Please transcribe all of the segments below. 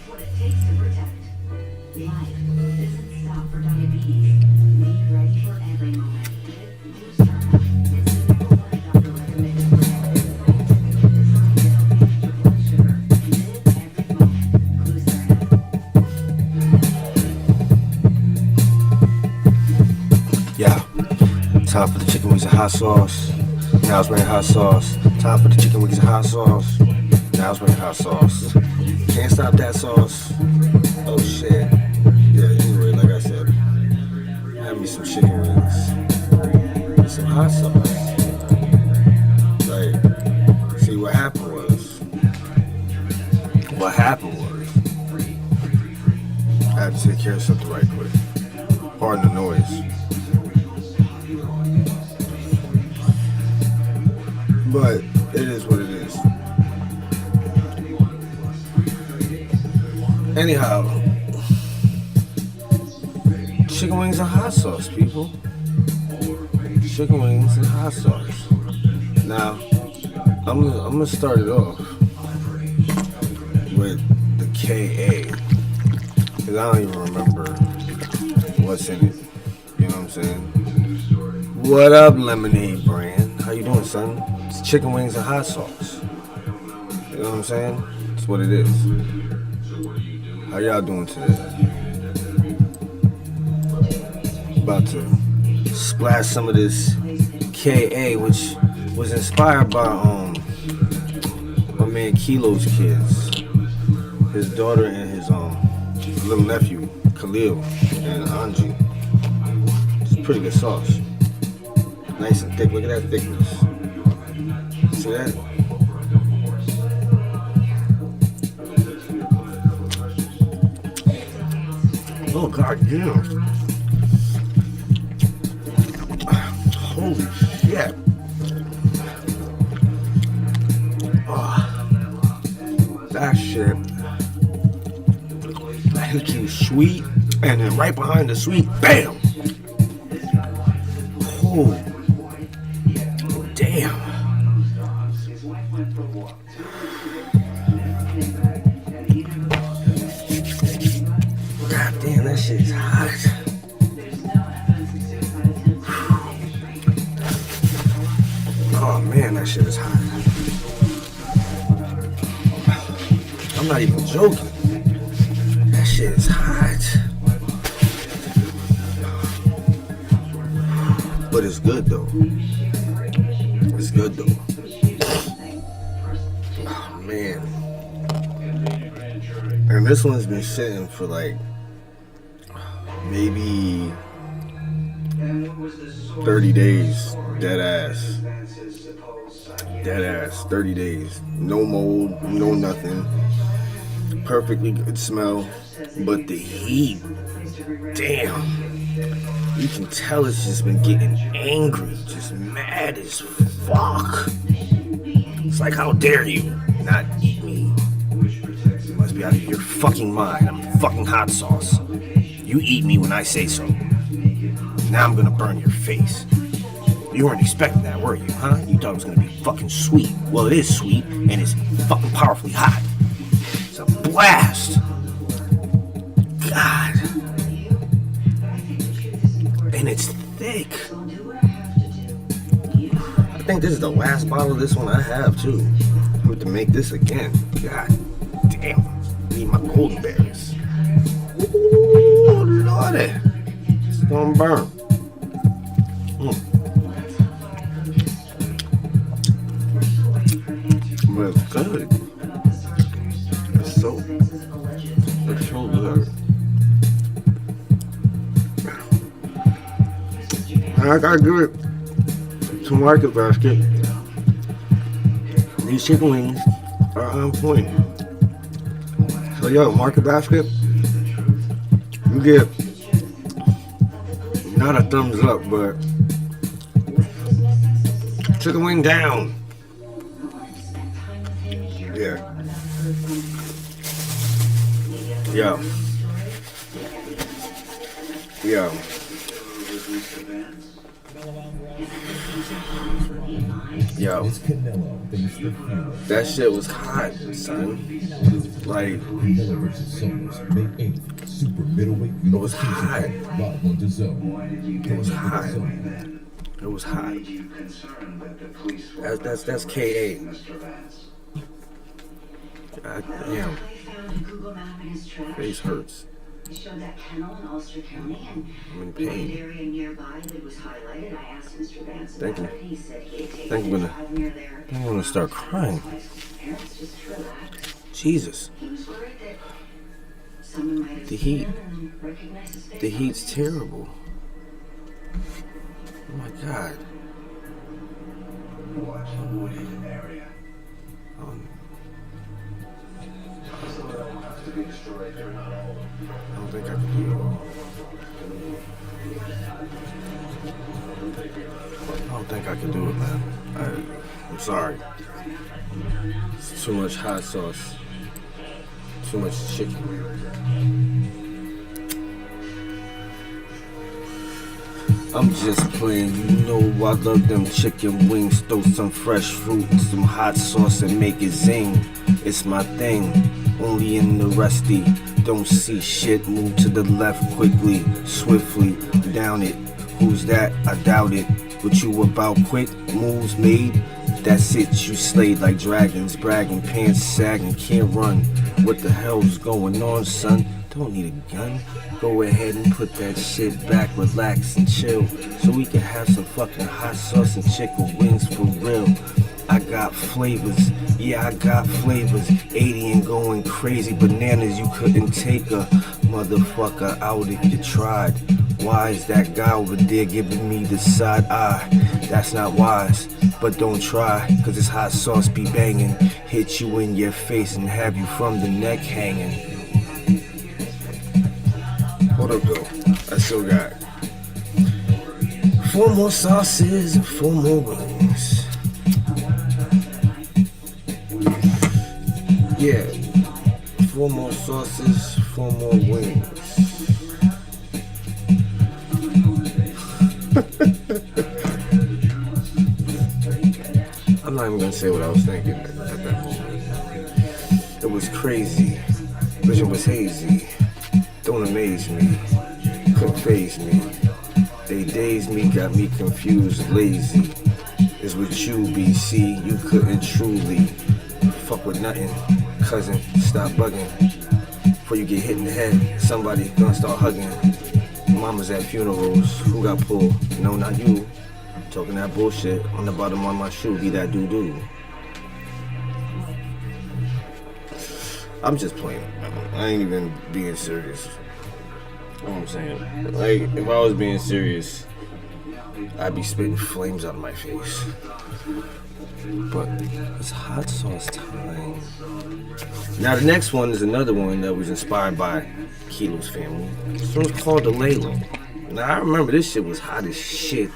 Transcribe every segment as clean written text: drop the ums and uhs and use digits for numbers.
what it takes to protect. Life doesn't stop for diabetes. Be ready for every moment. With Booster Up, it's the number one doctor recommended preventative designed to help manage your blood sugar and live every moment. Booster Up. Yeah. Time for the chicken wings and hot sauce. Now it's raining hot sauce. Time for the chicken wings and hot sauce. Now it's raining hot sauce. Can't stop that sauce. Oh shit. Yeah, anyway, like I said, have me some chicken wings and some hot sauce. Like, see what happened was. I had to take care of something right quick. Pardon the noise. But it is what it is. Anyhow, chicken wings and hot sauce, people. Chicken wings and hot sauce. Now, I'm gonna start it off with the KA, because I don't even remember what's in it. You know what I'm saying? What up, Lemonade brand? How you doing, son? It's chicken wings and hot sauce. You know what I'm saying? That's what it is. How y'all doing today? About to splash some of this KA, which was inspired by my man Kilo's kids. His daughter and his little nephew, Khalil and Anji. It's pretty good sauce. Nice and thick. Look at that thickness. See that? Oh god damn. Holy shit. Oh, that shit. That hit you sweet, and then right behind the sweet, bam! Oh, damn. God damn, that shit is hot. Oh man, that shit is hot. I'm not even joking. That shit is hot. But it's good though. It's good though. Oh man. And this one's been sitting for like maybe 30 days. Dead ass. Dead ass. 30 days. No mold, no nothing. Perfectly good smell. But the heat, damn. You can tell it's just been getting angry, just mad as fuck. It's like, how dare you not eat me? You must be out of your fucking mind. I'm fucking hot sauce. You eat me when I say so. Now I'm gonna burn your face. You weren't expecting that, were you, huh? You thought it was gonna be fucking sweet. Well, it is sweet, and it's fucking powerfully hot. It's a blast. God. And it's thick. I think this is the last bottle of this one I have too. I have to make this again. God damn. I need my golden berries. Ooh, lordy. It's gonna burn. But it's good. It's so good. I gotta give it to Market Basket. These chicken wings are on point. So yo, Market Basket, you get not a thumbs up, but chicken wing down. Yeah. Yo. Yo, that shit was hot, son. Like, it was hot. It was hot. It was hot. That's KA. God damn. Face hurts. It showed that kennel in Ulster County, and I'm in the pain. area nearby that was highlighted. I asked Mr. Vance Thank about you. it. He said he had taken Thank you, a Brenda. child near there. I'm gonna start crying. Parents just relax. Jesus. He was worried that someone might have The seen heat. him and recognized his face. The heat's terrible. Oh my God. I don't think I can do it. I don't think I can do it, man. I'm sorry. It's too much hot sauce. Too much chicken. I'm just playing, you know I love them chicken wings. Throw some fresh fruit and some hot sauce and make it zing. It's my thing, only in the rusty. Don't see shit, move to the left quickly, swiftly, down it. Who's that? I doubt it. What you about quick moves made? That's it, you slayed like dragons, bragging, pants sagging, can't run. What the hell's going on, son? Don't need a gun. Go ahead and put that shit back, relax and chill, so we can have some fucking hot sauce and chicken wings for real. I got flavors, yeah I got flavors. 80 and going crazy, bananas, you couldn't take a motherfucker out if you tried. Why is that guy over there giving me the side eye? That's not wise, but don't try, cause this hot sauce be banging. Hit you in your face and have you from the neck hanging. Hold up though, I still got 4 more sauces and 4 more wings. Yeah, 4 more sauces, 4 more wings. I'm not even gonna say what I was thinking at that moment. It was crazy, vision was hazy. Don't amaze me, couldn't faze me. They dazed me, got me confused, lazy. Is what you BC, you couldn't truly fuck with nothing. Cousin, stop bugging. Before you get hit in the head, somebody gonna start hugging. Mamas at funerals, who got pulled? No, not you. Talking that bullshit on the bottom of my shoe, be that doo-doo. I'm just playing. I ain't even being serious. You know what I'm saying? Like, if I was being serious, I'd be spitting flames out of my face. But it's hot sauce time. Now the next one is another one that was inspired by Kilo's family. This one's called the Lalo. Now I remember this shit was hot as shit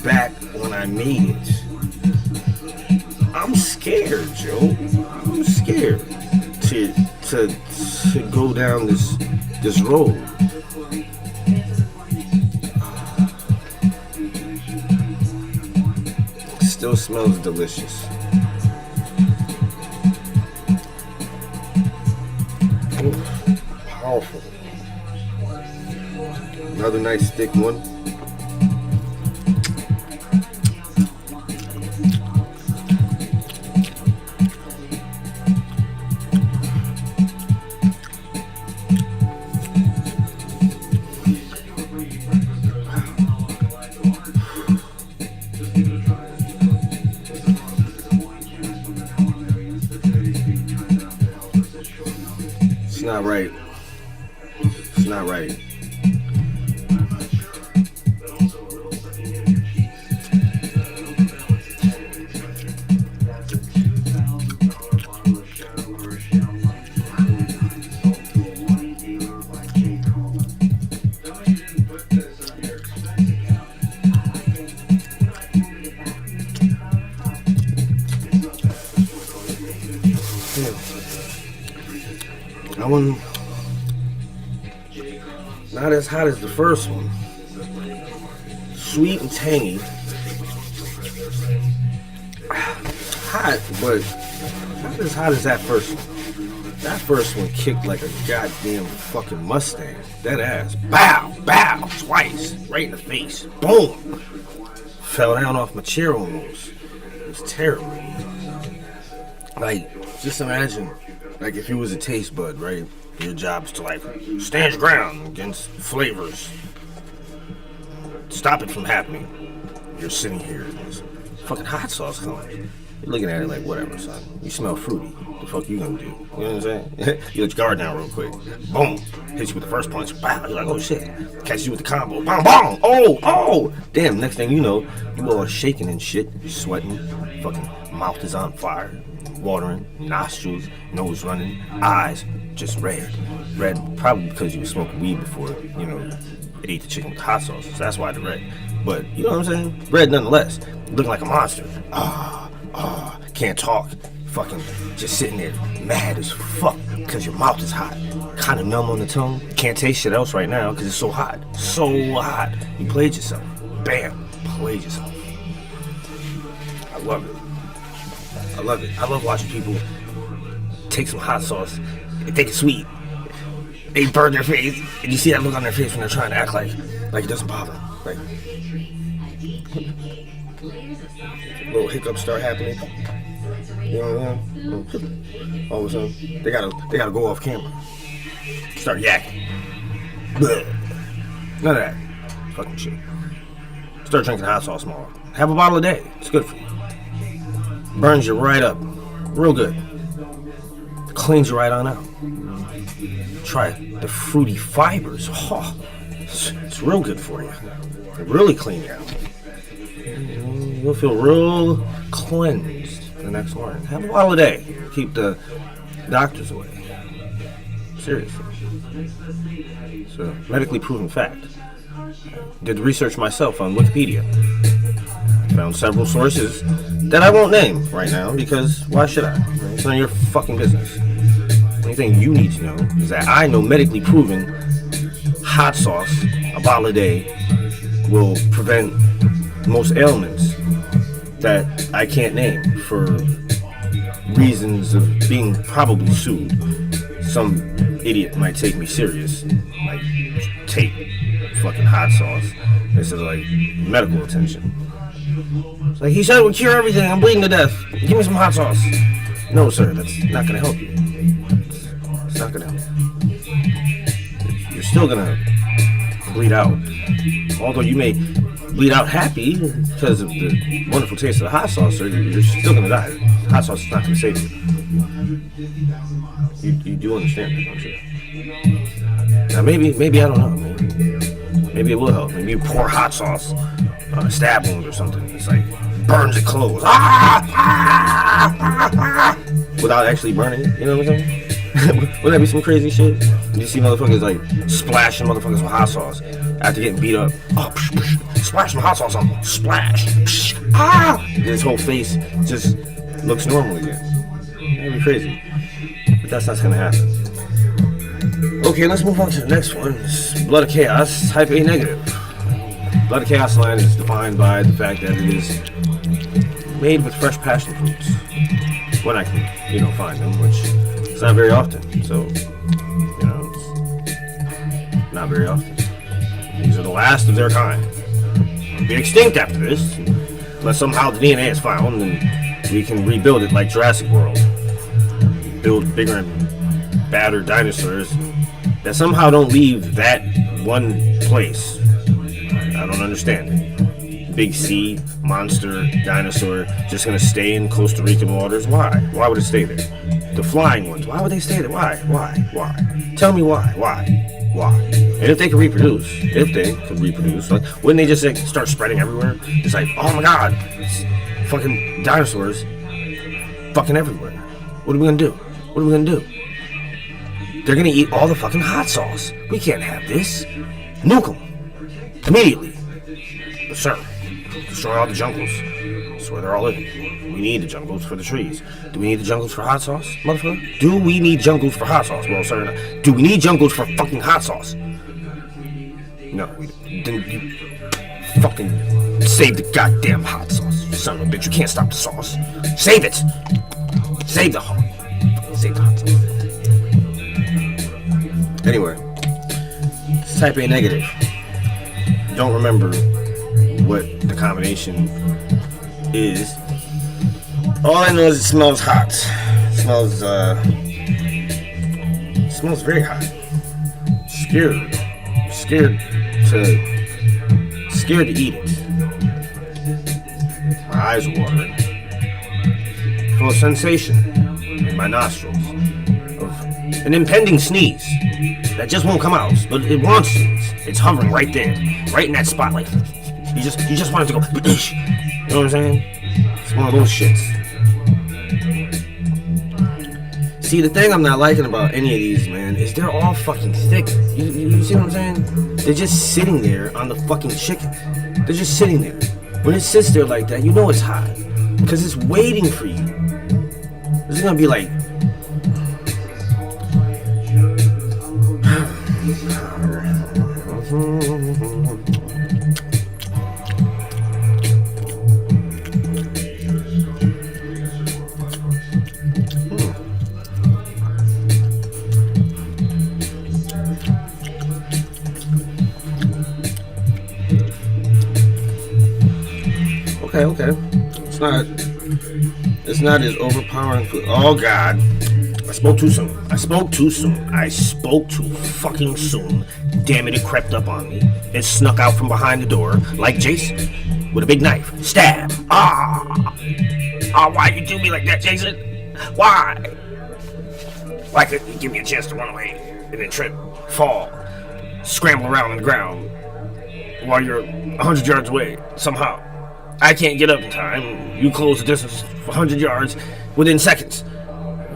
back when I made it. I'm scared, Joe. I'm scared to go down this road. Still smells delicious. Ooh, powerful. Another nice thick one. It's not right. It's not right. That one, not as hot as the first one. sweet and tangy. Hot, but not as hot as that first one. That first one kicked like a goddamn fucking Mustang. That ass. Bow, bow, twice. Right in the face. Boom. Fell down off my chair almost. It was terrible. Like, just imagine, like, if you was a taste bud, right? Your job is to, like, stand your ground against flavors. Stop it from happening. You're sitting here and there's fucking hot sauce coming. You're looking at it like, whatever, son. You smell fruity. What the fuck you gonna do? You know what I'm saying? You let your guard down real quick. Boom. Hit you with the first punch. Bow. You're like, oh shit. Catch you with the combo. Bang, bang. Oh, oh. Damn, next thing you know, you all shaking and shit. You're sweating. Fucking mouth is on fire. Watering. Nostrils. Nose running. Eyes just red. Red probably because you were smoking weed before, you know, ate the chicken with hot sauce. So that's why the red. But, you know what I'm saying? Red nonetheless. Looking like a monster. Can't talk. Fucking just sitting there mad as fuck because your mouth is hot. Kind of numb on the tongue. Can't taste shit else right now because it's so hot. So hot. You played yourself. Bam. Played yourself. I love it. I love it. I love watching people take some hot sauce and think it's sweet. They burn their face and you see that look on their face when they're trying to act like it doesn't bother them. Like, little hiccups start happening. You know what I mean? All of a sudden, they gotta go off camera. Start yakking. Blech. None of that. Fucking shit. Start drinking hot sauce more. Have a bottle a day. It's good for you. Burns you right up. Real good. Cleans you right on out. Try the fruity fibers. Oh, it's real good for you. It really clean you out. You'll feel real cleansed the next morning. Have a bottle a day. Keep the doctors away. Seriously. It's a medically proven fact. Did research myself on Wikipedia. Found several sources that I won't name right now because why should I? It's none of your fucking business. The only thing you need to know is that I know medically proven hot sauce, a bottle a day, will prevent most ailments that I can't name for reasons of being probably sued. Some idiot might take me serious, like take fucking hot sauce instead of like medical attention. It's like, he said it would cure everything. I'm bleeding to death. Give me some hot sauce. No, sir, that's not gonna help you. It's not gonna help you. You're still gonna bleed out. Although you may bleed out happy because of the wonderful taste of the hot sauce, sir, you're still gonna die. Hot sauce is not gonna save you. You do understand that, don't you? Now maybe I don't know. Maybe it will help. Maybe you pour hot sauce on a stab wound or something. It's like burns it closed. Without actually burning it. You know what I'm saying? Wouldn't that be some crazy shit? You see motherfuckers like splashing motherfuckers with hot sauce after getting beat up. Oh, splash some hot sauce on them. Splash. His whole face just looks normal again. That'd be crazy. But that's not gonna happen. Okay, let's move on to the next one. It's Blood of Chaos, type A negative. Blood of Chaos line is defined by the fact that it is made with fresh passion fruits. When I can, find them, which is not very often. So, it's not very often. These are the last of their kind. They'll be extinct after this, unless somehow the DNA is found and we can rebuild it like Jurassic World. Build bigger and badder dinosaurs that somehow don't leave that one place. I don't understand it. Big sea, monster, dinosaur, just gonna stay in Costa Rican waters? Why? Why would it stay there? The flying ones, why would they stay there? Why? Tell me why? And if they could reproduce, like, wouldn't they just like, start spreading everywhere? It's like, oh my god, it's fucking dinosaurs fucking everywhere. What are we gonna do? They're gonna eat all the fucking hot sauce. We can't have this. Nuke them. Immediately. But sir, destroy all the jungles. That's where they're all living. We need the jungles for the trees. Do we need the jungles for hot sauce, motherfucker? Do we need jungles for hot sauce? Well, sir, no. Do we need jungles for fucking hot sauce? No, we don't. Then you Fucking save the goddamn hot sauce, you son of a bitch. You can't stop the sauce. Save it. Save the hot. Save the hot sauce. Anyway, it's type A negative. Don't remember what the combination is. All I know is it smells hot. It smells very hot. Scared to eat it. My eyes are watering. Full of sensation in my nostrils of an impending sneeze that just won't come out, but it wants to. It's hovering right there, right in that spot. Like you just want it to go. You know what I'm saying? It's one of those shits. See, the thing I'm not liking about any of these, man, is they're all fucking thick. You see what I'm saying? They're just sitting there on the fucking chicken. They're just sitting there. When it sits there like that, you know it's hot. Because it's waiting for you. This is gonna be like... Okay. It's not as overpowering food. Oh God. I spoke too soon. I spoke too fucking soon. Damn it crept up on me. It snuck out from behind the door like Jason with a big knife. Stab. Why'd you do me like that, Jason? Why? Why couldn't you give me a chance to run away and then trip, fall, scramble around on the ground while you're 100 yards away somehow? I can't get up in time. You close the distance 100 yards within seconds.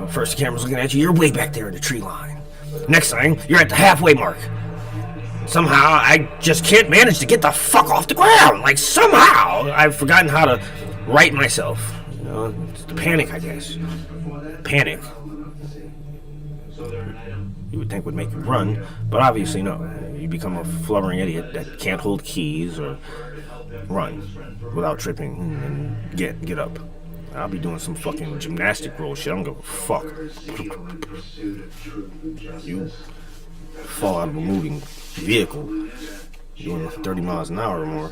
First, the camera's looking at you. You're way back there in the tree line. Next time, you're at the halfway mark. Somehow, I just can't manage to get the fuck off the ground. Like, somehow, I've forgotten how to right myself. You know, it's the panic, I guess. Panic. You would think would make you run, but obviously no. You become a flubbering idiot that can't hold keys or run without tripping and get up. I'll be doing some fucking gymnastic roll shit. I don't give a fuck. You fall out of a moving vehicle doing 30 miles an hour or more.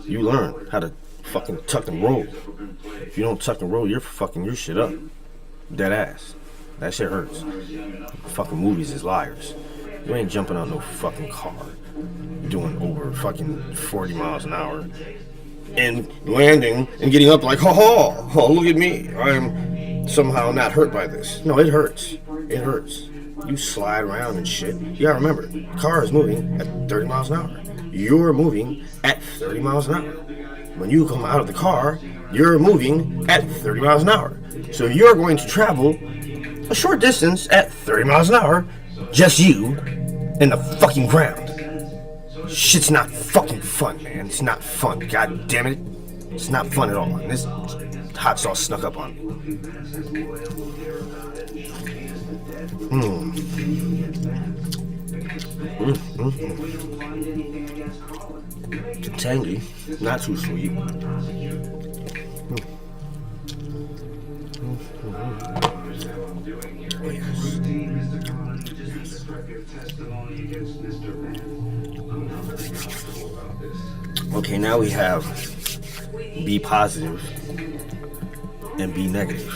You learn how to fucking tuck and roll. If you don't tuck and roll, you're fucking your shit up. Dead ass. That shit hurts. Fucking movies is liars. You ain't jumping out no fucking car doing over fucking 40 miles an hour and landing and getting up like, oh, look at me. I'm somehow not hurt by this. No, it hurts. It hurts. You slide around and shit. You gotta remember, the car is moving at 30 miles an hour. You're moving at 30 miles an hour. When you come out of the car, you're moving at 30 miles an hour. So you're going to travel a short distance at 30 miles an hour, just you and the fucking ground. Shit's not fucking fun, man. It's not fun. God damn it. It's not fun at all. And this hot sauce snuck up on me. Tangy, not too sweet. Oh, yes. Okay, now we have B positive and B negative.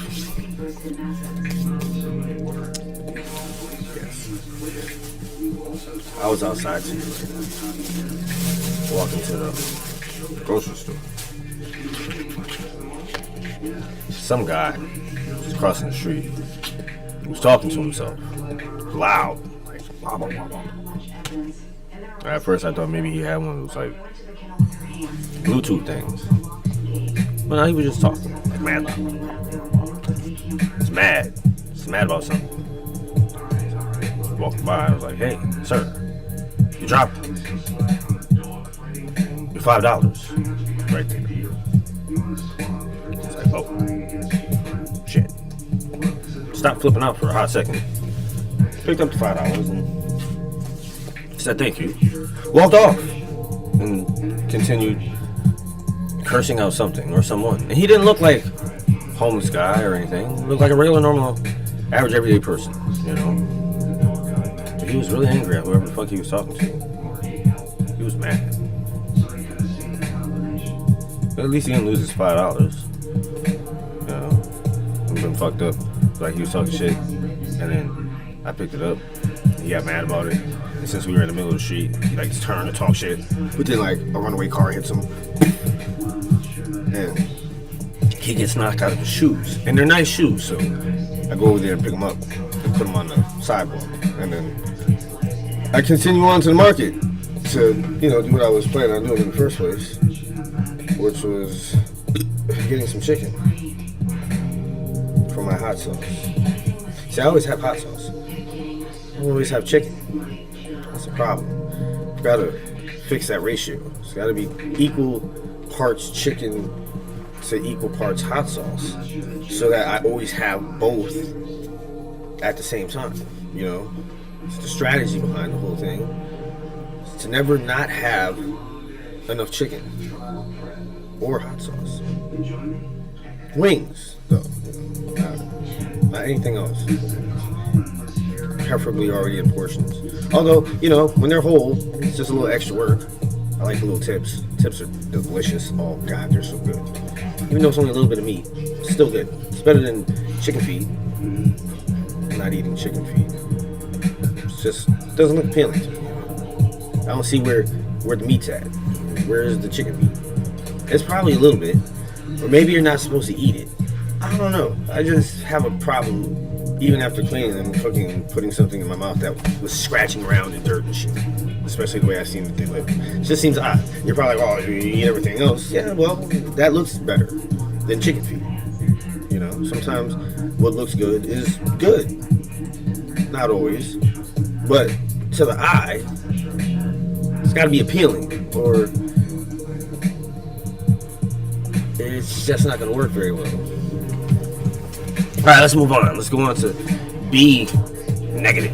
Yes. I was outside today, walking to the grocery store. Some guy was crossing the street. He was talking to himself, loud, like blah blah blah blah. At first, I thought maybe he had one of those like Bluetooth things, but no, he was just talking like mad loud. It's mad. It's mad about something. Walking by, I was like, "Hey, sir, you dropped your $5 right there." It's like, oh, shit. Stopped flipping out for a hot second. Picked up the $5 and said thank you. Walked off. and continued cursing out something or someone. And he didn't look like a homeless guy or anything. He looked like a regular, normal, average, everyday person, you know. But he was really angry at whoever the fuck he was talking to. He was mad. But at least he didn't lose his $5. You know, I've been fucked up. Like he was talking shit, and then I picked it up. He got mad about it. And since we were in the middle of the street, he like turned to talk shit. But then like a runaway car hits him. And he gets knocked out of his shoes. And they're nice shoes, so I go over there and pick them up and put them on the sidewalk. And then I continue on to the market to, you know, do what I was planning on doing in the first place, which was getting some chicken for my hot sauce. See, I always have hot sauce. I always have chicken. That's a problem. You gotta fix that ratio. It's gotta be equal parts chicken to equal parts hot sauce, so that I always have both at the same time. You know, it's the strategy behind the whole thing. It's to never not have enough chicken or hot sauce. Wings, though, not anything else. Preferably already in portions. Although, you know, when they're whole, it's just a little extra work. I like the little tips. Tips are delicious. Oh God, they're so good. Even though it's only a little bit of meat, it's still good. It's better than chicken feet. I'm not eating chicken feet. It just doesn't look appealing to me. I don't see where the meat's at. Where is the chicken meat? It's probably a little bit. Or maybe you're not supposed to eat it. I don't know. I just have a problem, even after cleaning and fucking putting something in my mouth that was scratching around in dirt and shit. Especially the way I seen it do it. It just seems odd. You're probably like, oh, you eat everything else. Yeah, well, that looks better than chicken feet. You know, sometimes what looks good is good. Not always. But to the eye, it's got to be appealing, or it's just not going to work very well. Alright, let's move on. Let's go on to B negative.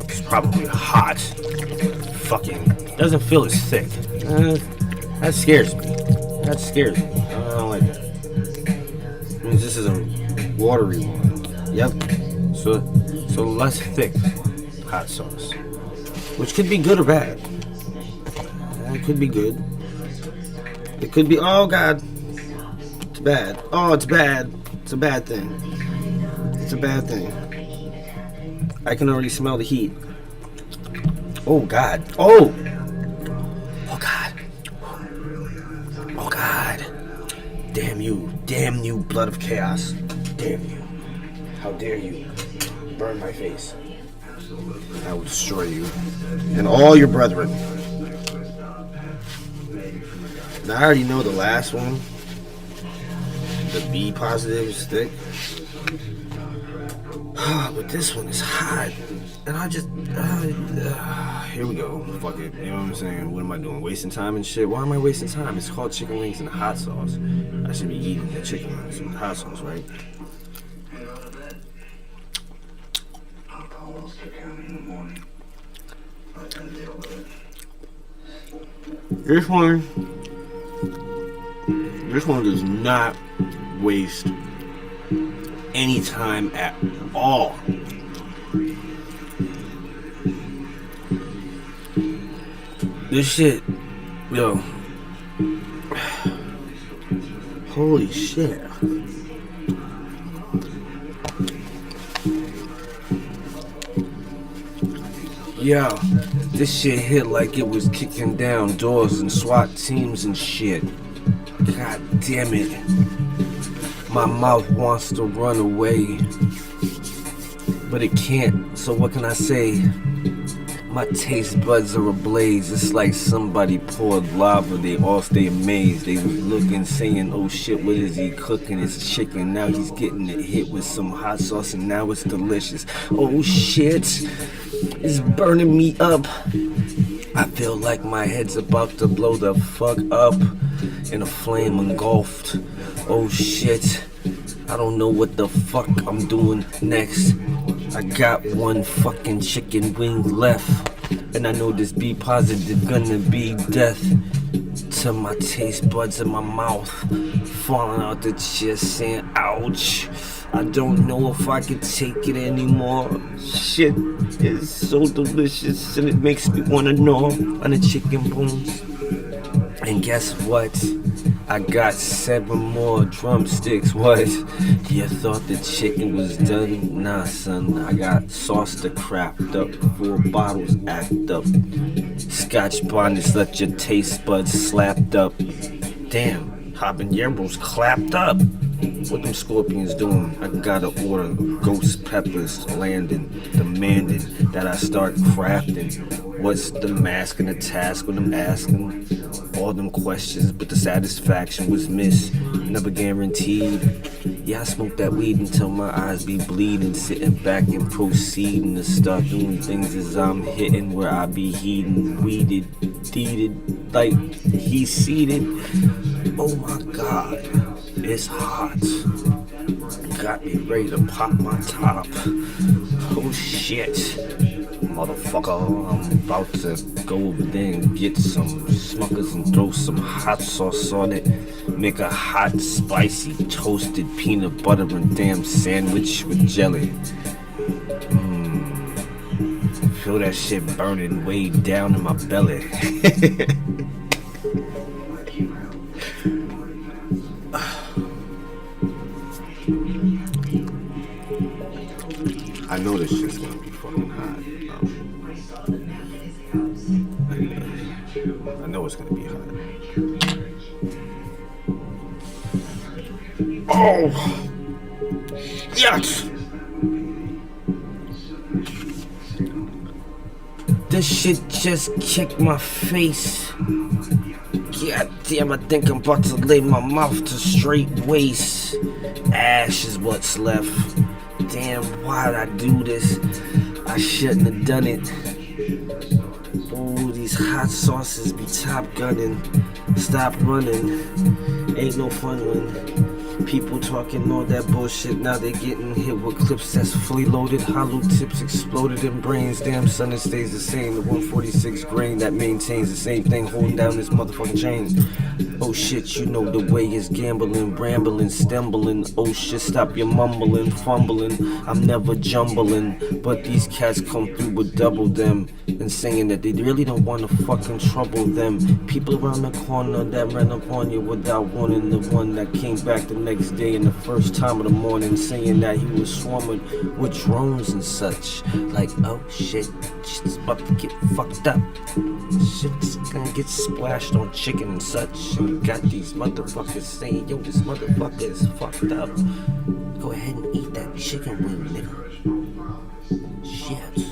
It's probably hot. Fucking doesn't feel as thick. That scares me. That scares me. I don't like that. It means this is a watery one. Yep. So less thick hot sauce, which could be good or bad. It could be good. It could be. Oh God. It's bad. Oh, it's bad. It's a bad thing. It's a bad thing. I can already smell the heat. Oh, God. Oh! Oh, God. Oh, God. Damn you. Damn you, blood of chaos. Damn you. How dare you burn my face. I will destroy you and all your brethren. Now, I already know the last one. The B positive is thick. But this one is hot. And I just, here we go. Fuck it. You know what I'm saying? What am I doing? Wasting time and shit? Why am I wasting time? It's called chicken wings and hot sauce. I should be eating the chicken wings with hot sauce, right? This one does not waste any time at all. This shit, yo, holy shit. Yo, this shit hit like it was kicking down doors and SWAT teams and shit. God damn it. My mouth wants to run away, but it can't, so what can I say? My taste buds are ablaze. It's like somebody poured lava. They all stay amazed. They was looking, saying, oh shit, what is he cooking? It's chicken. Now he's getting it hit with some hot sauce, and now it's delicious. Oh shit, it's burning me up. I feel like my head's about to blow the fuck up in a flame engulfed. Oh shit, I don't know what the fuck I'm doing next. I got one fucking chicken wing left. And I know this be positive gonna be death to my taste buds in my mouth, falling out the chair saying ouch. I don't know if I can take it anymore. Shit is so delicious and it makes me wanna gnaw on the chicken bones. And guess what? I got 7 more drumsticks. What? You thought the chicken was done? Nah, son. I got sauce to craft up. 4 bottles act up. Scotch bonnets let your taste buds slapped up. Damn, habaneros clapped up. What them scorpions doing? I gotta order ghost peppers landing, demanding that I start crafting. What's the mask and the task when I'm asking all them questions, but the satisfaction was missed, never guaranteed. Yeah, I smoke that weed until my eyes be bleeding, sitting back and proceeding to start doing things as I'm hitting where I be heating, weeded, deeded, like he's seated. Oh my God, it's hot. Got me ready to pop my top. Oh shit. Motherfucker, I'm about to go over there and get some Smuckers and throw some hot sauce on it. Make a hot, spicy, toasted peanut butter and damn sandwich with jelly. Feel that shit burning way down in my belly. I know this shit's gonna be fucking hot. I know it's gonna be hot. Oh! Yes! This shit just kicked my face. God damn, I think I'm about to lay my mouth to straight waste. Ash is what's left. Damn, why'd I do this? I shouldn't have done it. Oh, these hot sauces be top gunning. Stop running. Ain't no fun when people talking all that bullshit. Now they getting hit with clips that's fully loaded. Hollow tips exploded in brains. Damn, son, it stays the same. The 146 grain that maintains the same thing holding down this motherfucking chain. Oh shit, you know the way is gambling, rambling, stumbling. Oh shit, stop your mumbling, fumbling. I'm never jumbling, but these cats come through with double them and saying that they really don't want to fucking trouble them. People around the corner that ran up on you without warning. The one that came back the next day and the first time of the morning saying that he was swarming with drones and such. Like, oh shit, shit's about to get fucked up. Shit's gonna get splashed on chicken and such. And got these motherfuckers saying, yo, this motherfucker is fucked up. Go ahead and eat that chicken wing, nigga. Shit.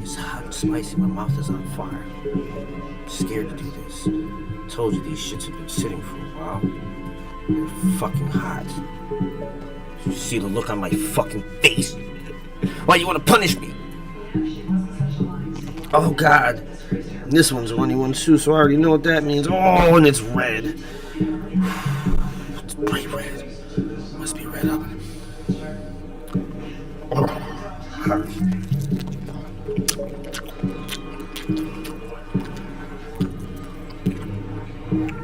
It's hot and spicy, my mouth is on fire. I'm scared to do this. Told you these shits have been sitting for a while. They're fucking hot. You see the look on my fucking face? Why you wanna punish me? Oh God. This one's a runny one too, so I already know what that means. Oh, and it's red. It's bright red. Must be red up.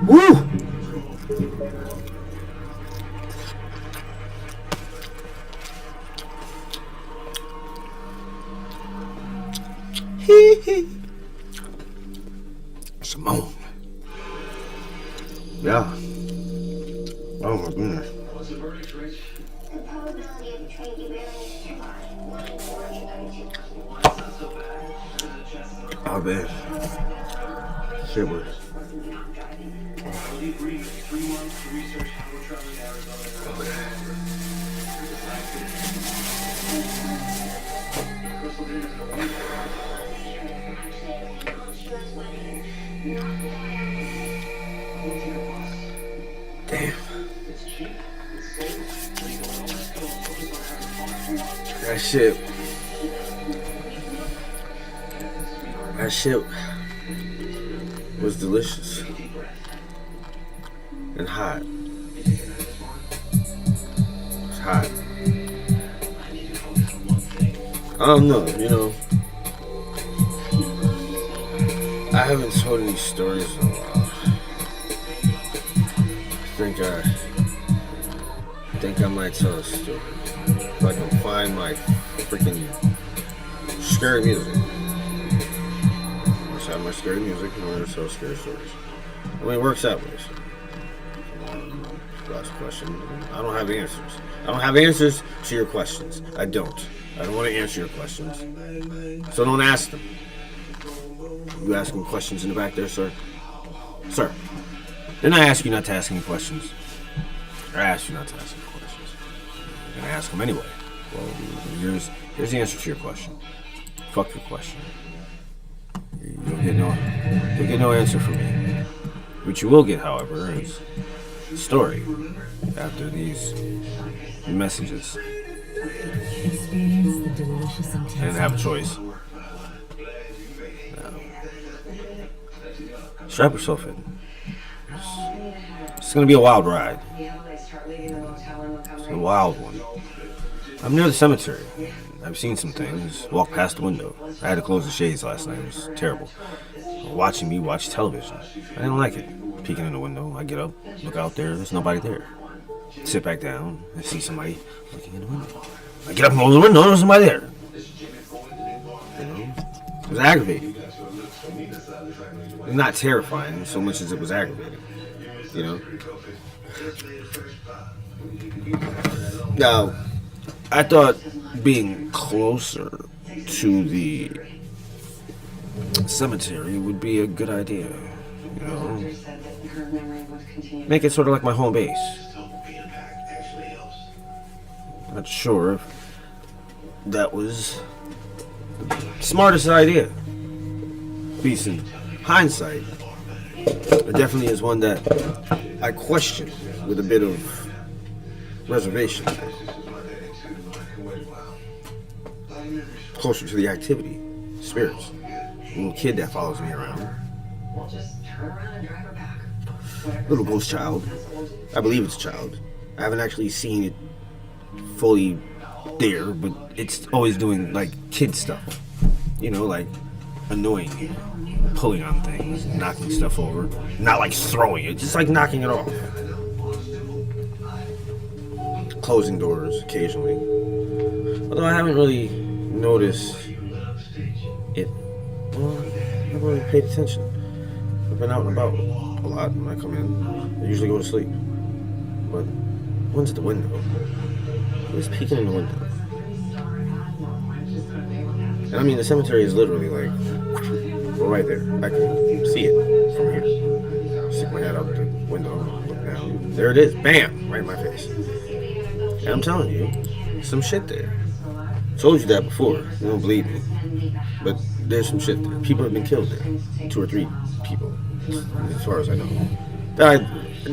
Woo! Hee hee. Simone. Yeah. Oh my goodness. Oh man. Shit was. Damn. That shit was delicious and hot. It's hot. I don't know, you know. I haven't told any stories in a while. I think I might tell a story. If I can find my freaking scary music. Let's have my scary music in order to tell scary stories. I mean, it works that way. So. Come on, last question. I don't have answers. I don't have answers to your questions. I don't want to answer your questions. So don't ask them. You asking questions in the back there, sir? Sir, didn't I ask you not to ask any questions? I asked you not to ask any questions. You're gonna ask them anyway. Well, here's the answer to your question. Fuck your question. You'll get no answer from me. What you will get, however, is a story after these messages. Experience the delicious I didn't have a choice. Strap yourself in. It's gonna be a wild ride. It's a wild one. I'm near the cemetery. I've seen some things. Walked past the window. I had to close the shades last night. It was terrible. Watching me watch television. I didn't like it. Peeking in the window, I get up, look out there. There's nobody there. Sit back down. I see somebody looking in the window. I get up and open the window. There's somebody there. You know, it was aggravating. Not terrifying so much as it was aggravating. You know. Now, I thought being closer to the cemetery would be a good idea. You know, make it sort of like my home base. Not sure if that was the smartest idea. Piece in hindsight, it definitely is one that I question with a bit of reservation. Closer to the activity, spirits, a little kid that follows me around, little ghost child. I believe it's a child. I haven't actually seen it fully there, but it's always doing like kid stuff. You know, like annoying you, pulling on things, knocking stuff over. Not like throwing it, just like knocking it off. Closing doors occasionally. Although I haven't really noticed it. Well, I haven't really paid attention. I've been out and about a lot when I come in. I usually go to sleep. But one's at the window. He's peeking in the window. And I mean, the cemetery is literally like right there. I can see it from here. Stick my head out the window, look down. There it is. Bam! Right in my face. And I'm telling you, some shit there. Told you that before. You don't believe me. But there's some shit there. People have been killed there. 2 or 3 people, as far as I know. That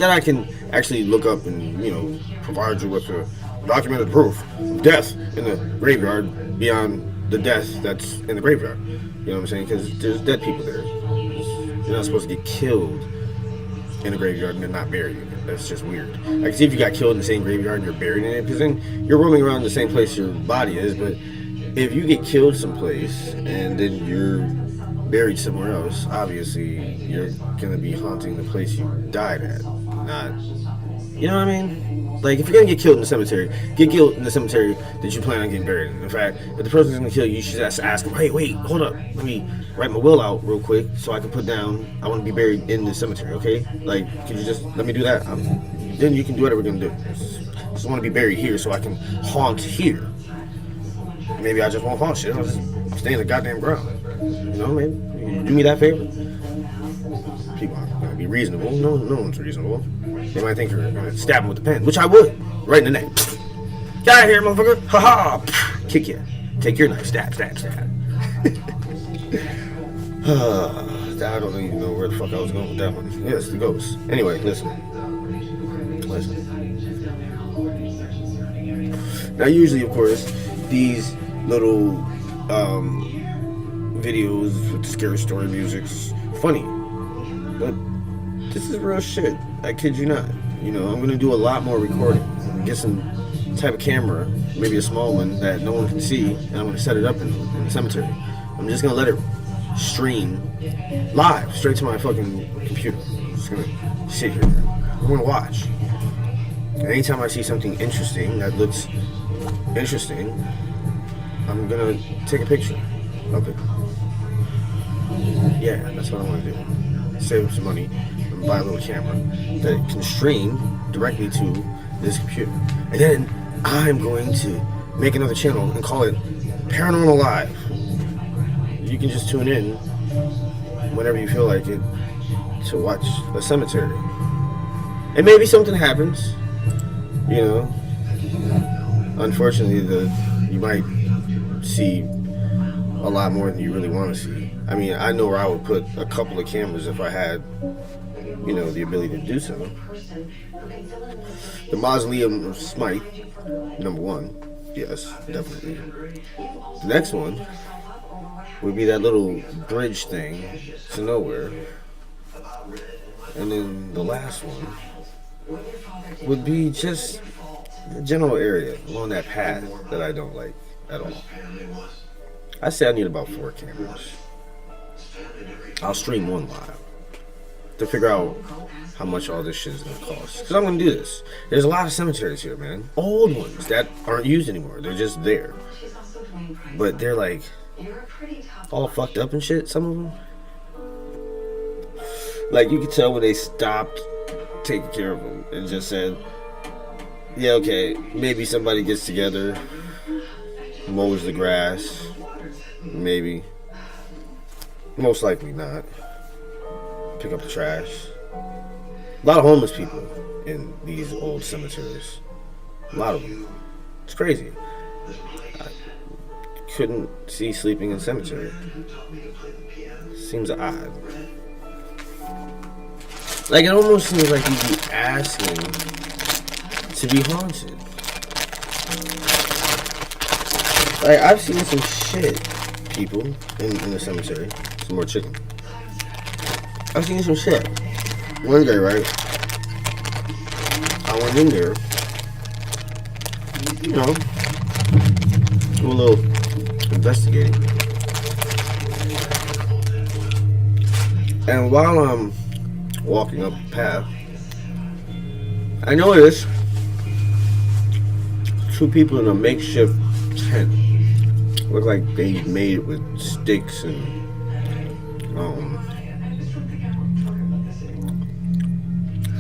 I can actually look up and, you know, provide you with a documented proof of death in the graveyard beyond the death that's in the graveyard. You know what I'm saying? Because there's dead people there. You're not supposed to get killed in a graveyard and then not buried in it. That's just weird. I can see if you got killed in the same graveyard and you're buried in it, because then you're roaming around the same place your body is. But if you get killed someplace and then you're buried somewhere else, obviously you're gonna be haunting the place you died at. Not, you know what I mean? Like, if you're gonna get killed in the cemetery, get killed in the cemetery that you plan on getting buried in. In fact, if the person's gonna kill you, you should just ask them, hey, wait, hold up, let me write my will out real quick so I can put down, I want to be buried in the cemetery, okay? Like, could you just let me do that? Then you can do whatever we're gonna do. Just want to be buried here so I can haunt here. Maybe I just won't haunt shit, I'll just stay in the goddamn ground. You know, maybe you do me that favor. People aren't gonna be reasonable. No one's reasonable. They might think you're gonna stab him with a pen, which I would, right in the neck. Get out of here, motherfucker! Ha ha! Kick you. Take your knife. Stab. I don't even know where the fuck I was going with that one. Yes, the ghost. Anyway, listen. Now, usually, of course, these little videos with scary story music's funny, but this is real shit. I kid you not. You know, I'm gonna do a lot more recording. Get some type of camera, maybe a small one that no one can see, and I'm gonna set it up in the cemetery. I'm just gonna let it stream live straight to my fucking computer. I'm just gonna sit here. I'm gonna watch. And anytime I see something interesting that looks interesting, I'm gonna take a picture of it. Yeah, that's what I want to do. Save up some money and buy a little camera that can stream directly to this computer. And then I'm going to make another channel and call it Paranormal Live. You can just tune in whenever you feel like it to watch a cemetery. And maybe something happens, you know. Unfortunately, you might see a lot more than you really want to see. I mean, I know where I would put a couple of cameras if I had, you know, the ability to do so. The Mausoleum of Smythe, number one. Yes, definitely. The next one would be that little bridge thing to nowhere. And then the last one would be just the general area along that path that I don't like at all. I say I need about 4 cameras. I'll stream one live to figure out how much all this shit is gonna cost. Because I'm gonna do this. There's a lot of cemeteries here, man. Old ones that aren't used anymore. They're just there. But they're like all fucked up and shit, some of them. Like you could tell when they stopped taking care of them and just said, yeah, okay, maybe somebody gets together, mows the grass, maybe. Most likely not. Pick up the trash. A lot of homeless people in these old cemeteries. A lot of them. It's crazy. I couldn't see sleeping in cemetery. Seems odd. Like, it almost seems like you'd be asking to be haunted. Like, I've seen some shit, people, in the cemetery. Some more chicken. I've seen some shit. One day, right? I went in there, you know, do a little investigating. And while I'm walking up the path, I noticed 2 people in a makeshift tent. Looked like they made it with sticks and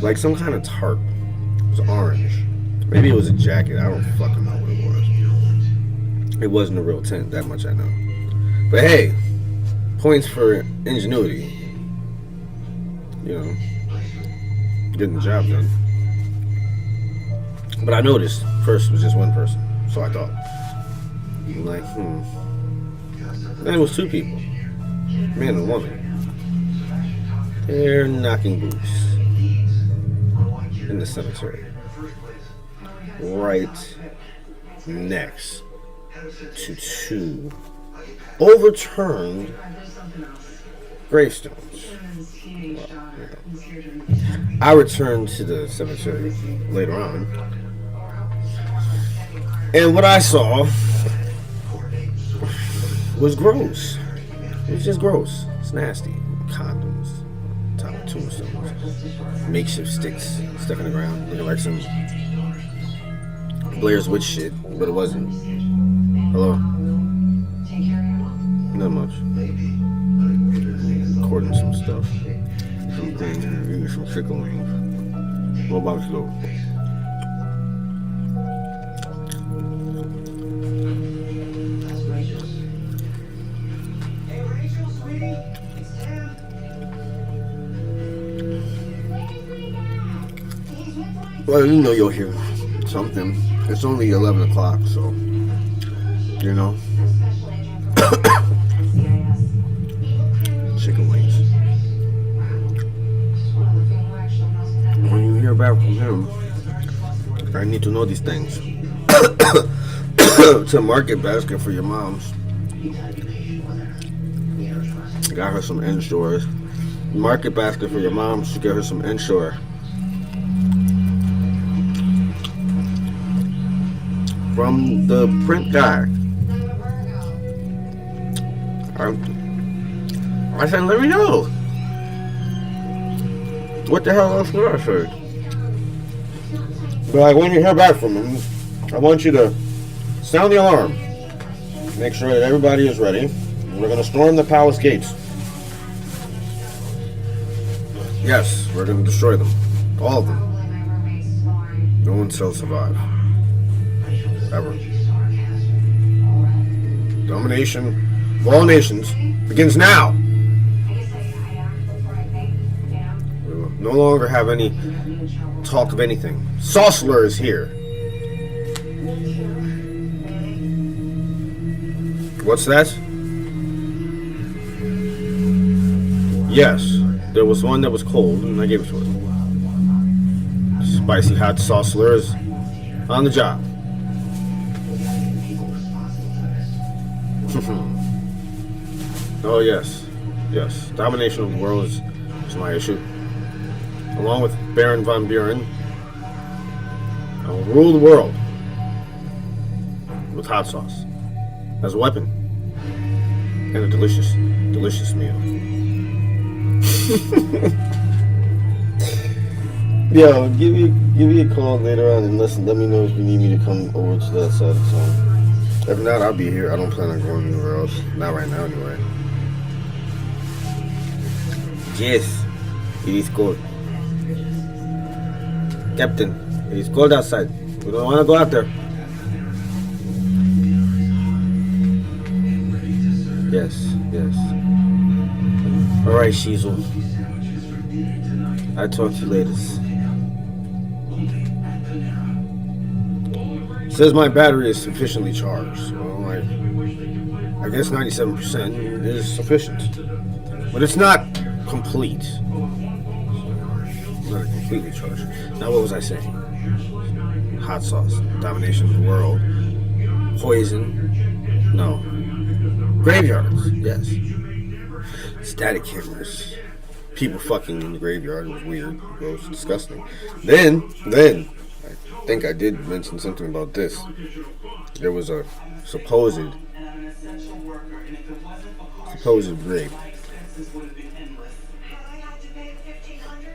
like some kind of tarp. It was orange. Maybe it was a jacket. I don't fucking know what it was. It wasn't a real tent, that much I know. But hey, points for ingenuity. You know, getting the job done. But I noticed first it was just one person, so I thought, I'm like, Then it was 2 people, man and woman. They're knocking boots in the cemetery, right next to 2 overturned gravestones. Well, I returned to the cemetery later on, and what I saw was gross. It was just gross. It's nasty. Condoms, top of tombstones, makeshift sticks stuck in the ground, looking like some Blair's Witch shit, but it wasn't. Hello? Not much. Recording some stuff. Some things, eating some chicken wings. What about you? Well, you know you'll hear something. It's only 11 o'clock, so, you know. Chicken wings. When you hear back from him, I need to know these things. It's a market basket for your moms. Got her some inshores. Market basket for your mom. Should get her some inshore. From the print guy. I said, let me know. What the hell else could I say? But like, when you hear back from him, I want you to sound the alarm. Make sure that everybody is ready. We're going to storm the palace gates. Yes, we're going to destroy them. All of them. No one shall survive. Ever. Domination of all nations begins now. We will no longer have any talk of anything. Sorcerer is here. What's that? Yes, there was one that was cold, and I gave it to her. Spicy hot sorcerer is on the job. Oh yes, yes. Domination of the world is my issue. Along with Baron von Buren, I will rule the world with hot sauce as a weapon and a delicious, delicious meal. Yo, give me a call later on and let me know if you need me to come over to that side of town. If not, I'll be here. I don't plan on going anywhere else. Not right now, anyway. Yes, it is cold. Captain, it is cold outside. We don't want to go out there. Yes, yes. Alright, Shizel. I'll talk to you later. Says my battery is sufficiently charged. Well, I guess 97% is sufficient. But it's not complete. It's not completely charged. Now, what was I saying? Hot sauce. Domination of the world. Poison. No. Graveyards. Yes. Static cameras. People fucking in the graveyard. It was weird. Gross. Disgusting. Then, I think I did mention something about this. There was a supposed rape.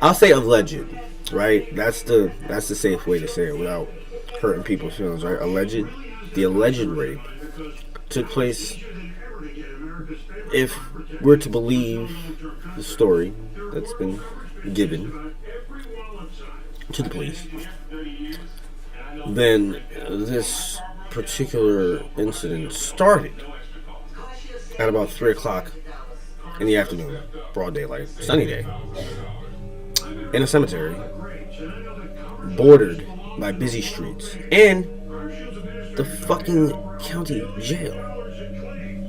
I'll say alleged, right? That's the safe way to say it without hurting people's feelings, right? The alleged rape took place, if we're to believe the story that's been given to the police, then this particular incident started at about 3 o'clock in the afternoon, broad daylight, sunny day, in a cemetery bordered by busy streets and the fucking county jail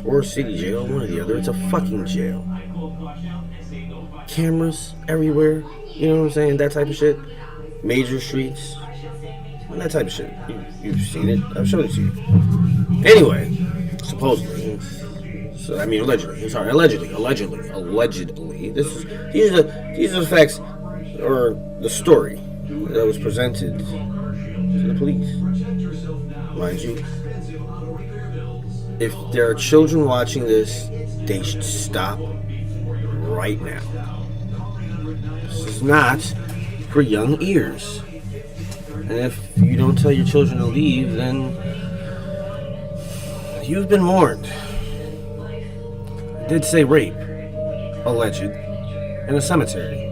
or city jail, one or the other. It's a fucking jail. Cameras everywhere, you know what I'm saying? That type of shit. Major streets, that type of shit. You've seen it. I've showed it to you. Anyway, supposedly. So I mean, allegedly. I'm sorry, allegedly. These are the facts, or the story that was presented to the police. Mind you, if there are children watching this, they should stop right now. This is not for young ears. And if you don't tell your children to leave, then you've been warned. I did say rape, alleged, in a cemetery.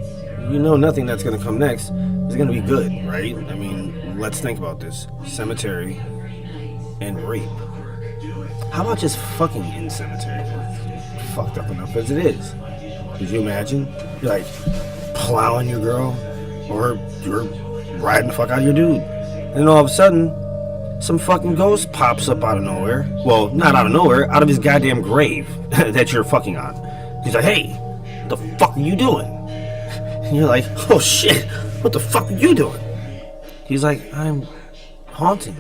You know nothing that's going to come next is going to be good, right? I mean, let's think about this. Cemetery and rape. How about just fucking in cemetery? Fucked up enough as it is. Could you imagine? You're like plowing your girl, or you're riding the fuck out of your dude. And then all of a sudden, some fucking ghost pops up out of nowhere. Well, not out of nowhere, out of his goddamn grave that you're fucking on. He's like, hey, what the fuck are you doing? And you're like, oh shit, what the fuck are you doing? He's like, I'm haunting.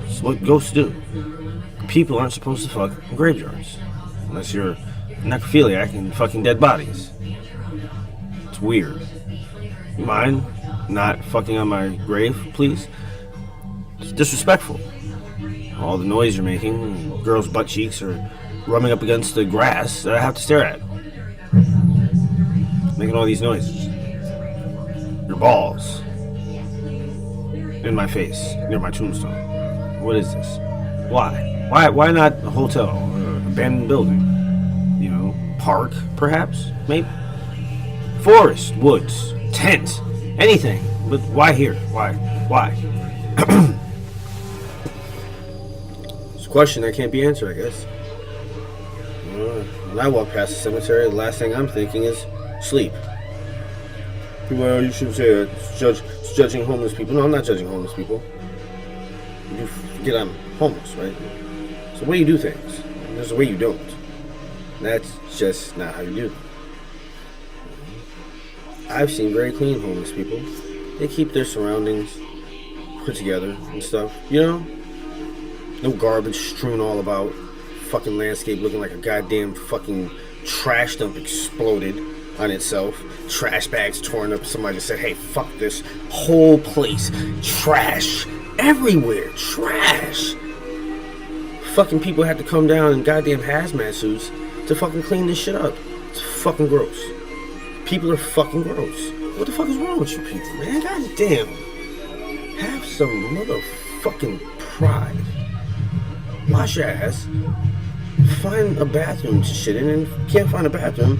That's what ghosts do. People aren't supposed to fuck in graveyards. Unless you're a necrophiliac and fucking dead bodies. It's weird. Mine not fucking on my grave, please. It's disrespectful. All the noise you're making, girls' butt cheeks are rubbing up against the grass that I have to stare at. making all these noises? Your balls in my face near my tombstone. What is this? Why? Why not a hotel or abandoned building? You know, park perhaps, maybe. Forest, woods, tent, anything. But why here? Why? It's a question that can't be answered, I guess. When I walk past the cemetery, the last thing I'm thinking is sleep. Well, you shouldn't say that. It's judging homeless people. No, I'm not judging homeless people. You forget I'm homeless, right? So the way you do things, there's a way you don't. That's just not how you do them. I've seen very clean homeless people. They keep their surroundings put together and stuff, you know? No garbage strewn all about. Fucking landscape looking like a goddamn fucking trash dump exploded on itself. Trash bags torn up. Somebody just said, hey, fuck this whole place. Trash everywhere. Trash. Fucking people had to come down in goddamn hazmat suits to fucking clean this shit up. It's fucking gross. People are fucking gross. What the fuck is wrong with you people, man? God damn. Have some motherfucking pride. Wash your ass. Find a bathroom to shit in, and if you can't find a bathroom,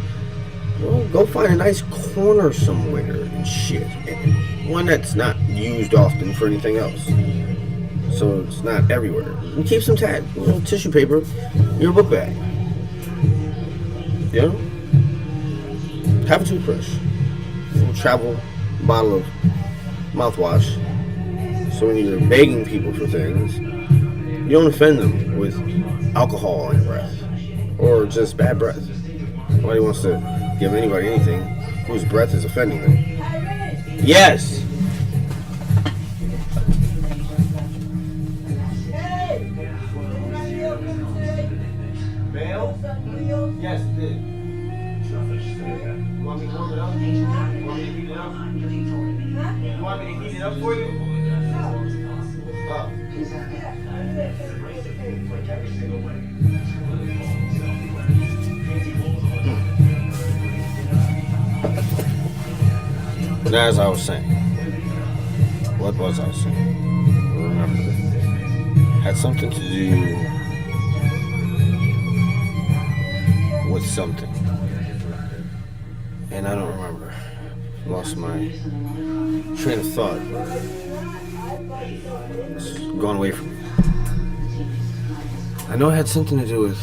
well, go find a nice corner somewhere and shit. One that's not used often for anything else. So it's not everywhere. And keep some tissue paper in your book bag. You know? Have a toothbrush. A little travel bottle of mouthwash. So when you're begging people for things, you don't offend them with alcohol on your breath. Or just bad breath. Nobody wants to give anybody anything whose breath is offending them. Yes! Mail? Yes, it did. You want me to warm it up? You want me to heat it up? You want me to heat it up for you? Oh. But as I was saying, what was I saying? Remember, had something to do with something, and I don't remember. Lost my train of thought. It's gone away from me. I know it had something to do with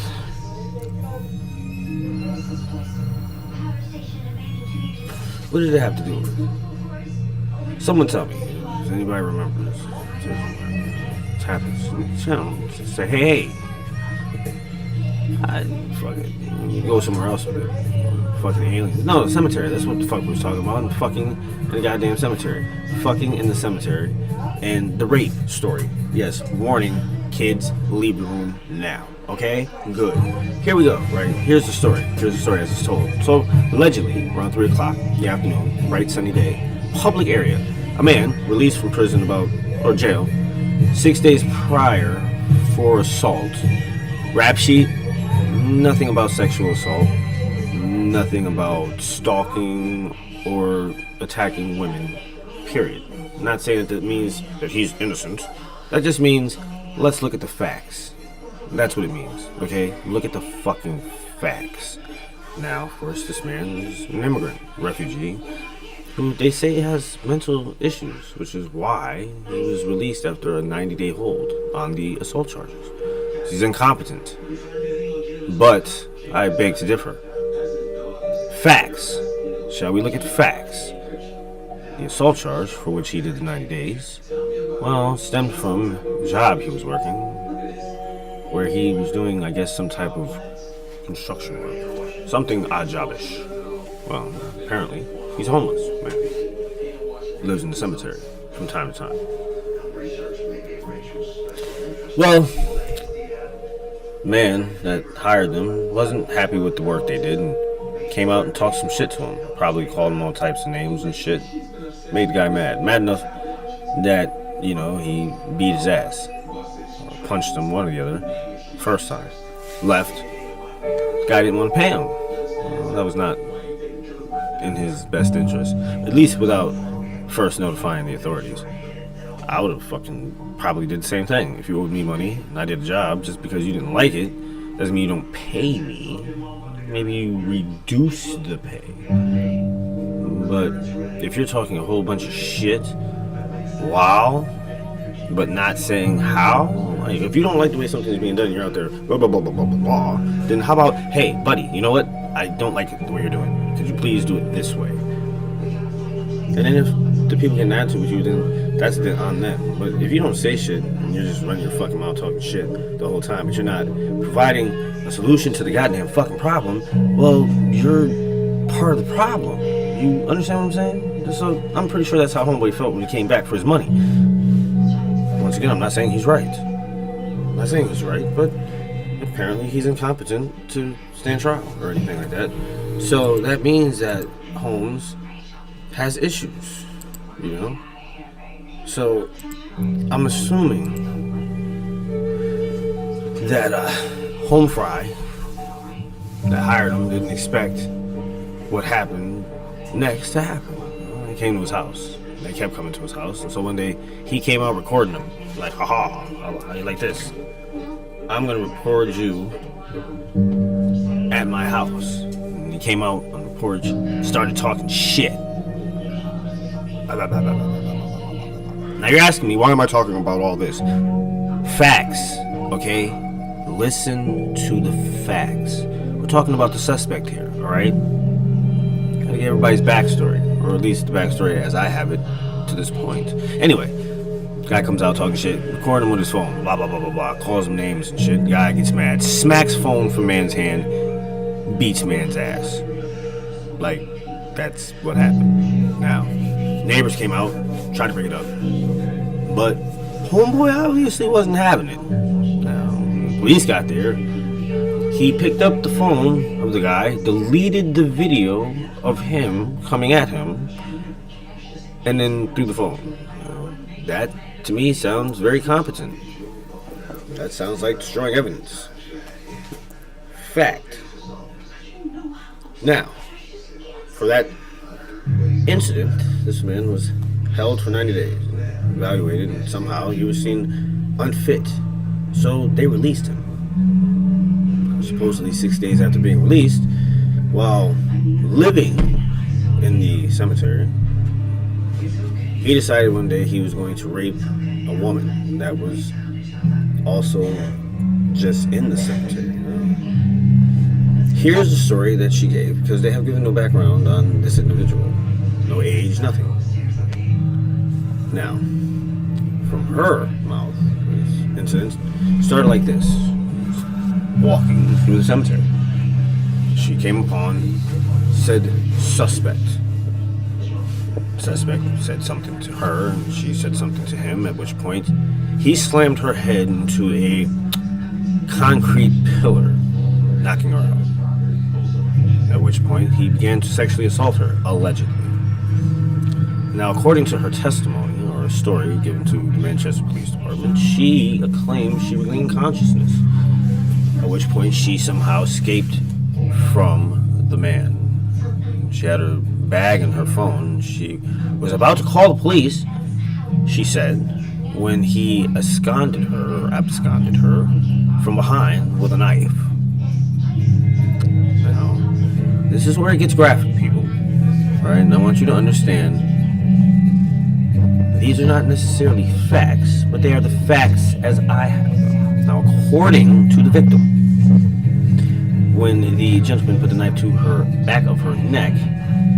what did it have to do with? Someone tell me. Does anybody remember this? It happens. Just say, hey. Fuck it. You go somewhere else with it. Fucking aliens. No, the cemetery. That's what the fuck we was talking about. Fucking in the goddamn cemetery. Fucking in the cemetery. And the rape story. Yes, warning, kids, leave the room now. Okay? Good. Here we go, right? Here's the story. Here's the story as it's told. So, allegedly, around 3 o'clock in the afternoon, bright sunny day, public area, a man released from prison or jail 6 days prior for assault. Rap sheet, nothing about sexual assault, nothing about stalking or attacking women, period. I'm not saying that means that he's innocent. That just means, let's look at the facts. That's what it means, okay? Look at the fucking facts. Now, of course, this man is an immigrant, refugee, who they say has mental issues, which is why he was released after a 90-day hold on the assault charges. He's incompetent. But I beg to differ. Facts. Shall we look at facts? The assault charge, for which he did the 90 days, well, stemmed from a job he was working, where he was doing, I guess, some type of construction work. Something odd jobish. Well, apparently, he's homeless, man. Lives in the cemetery from time to time. Well, man that hired them wasn't happy with the work they did and came out and talked some shit to him. Probably called him all types of names and shit. Made the guy mad. Mad enough that, you know, he beat his ass. Or punched him, one or the other. First time. Left. The guy didn't want to pay him. Well, that was not in his best interest, at least without first notifying the authorities. I would have fucking probably did the same thing. If you owed me money and I did a job, just because you didn't like it doesn't mean you don't pay me. Maybe you reduce the pay. But if you're talking a whole bunch of shit, wow, but not saying how, like if you don't like the way something's being done, you're out there blah blah blah blah blah blah, then how about, hey buddy, you know what, I don't like it the way you're doing it. Could you please do it this way? And then if the people get an attitude with you, then that's on them. But if you don't say shit and you're just running your fucking mouth talking shit the whole time, but you're not providing a solution to the goddamn fucking problem, well, you're part of the problem. You understand what I'm saying? So I'm pretty sure that's how Homeboy felt when he came back for his money. Once again, I'm not saying he's right. I'm not saying he's right, but apparently he's incompetent to stand trial or anything like that. So that means that Holmes has issues, you know? So I'm assuming that Home Fry that hired him didn't expect what happened next to happen. They came to his house. They kept coming to his house. And so one day he came out recording them. Like, haha, how you like this? I'm gonna record you at my house. And he came out on the porch, started talking shit. Now you're asking me, why am I talking about all this? Facts, okay? Listen to the facts. We're talking about the suspect here, alright? Gotta get everybody's backstory, or at least the backstory as I have it to this point. Anyway, guy comes out talking shit, recording him with his phone, blah blah blah blah blah, calls him names and shit. Guy gets mad, smacks phone from man's hand, beats man's ass. Like, that's what happened. Now, neighbors came out, tried to bring it up, but Homeboy obviously wasn't having it. Now, police got there. He picked up the phone of the guy, deleted the video of him coming at him, and then threw the phone. That, to me, sounds very competent. That sounds like destroying evidence. Fact. Now, for that incident, this man was held for 90 days, evaluated, and somehow he was seen unfit. So they released him. Supposedly 6 days after being released, while living in the cemetery, he decided one day he was going to rape a woman that was also just in the cemetery. Here's the story that she gave, because they have given no background on this individual. No age, nothing. Now, from her mouth, this incident started like this. Walking through the cemetery, she came upon said suspect. Suspect said something to her, and she said something to him, at which point he slammed her head into a concrete pillar, knocking her out. At which point he began to sexually assault her, allegedly. Now, according to her testimony, or a story given to the Manchester Police Department, she claimed she regained consciousness, at which point she somehow escaped from the man. She had her bag and her phone. She was about to call the police, she said, when he absconded her from behind with a knife. Now, this is where it gets graphic, people. Alright, and I want you to understand, these are not necessarily facts, but they are the facts as I have them. Now, according to the victim, when the gentleman put the knife to her back of her neck,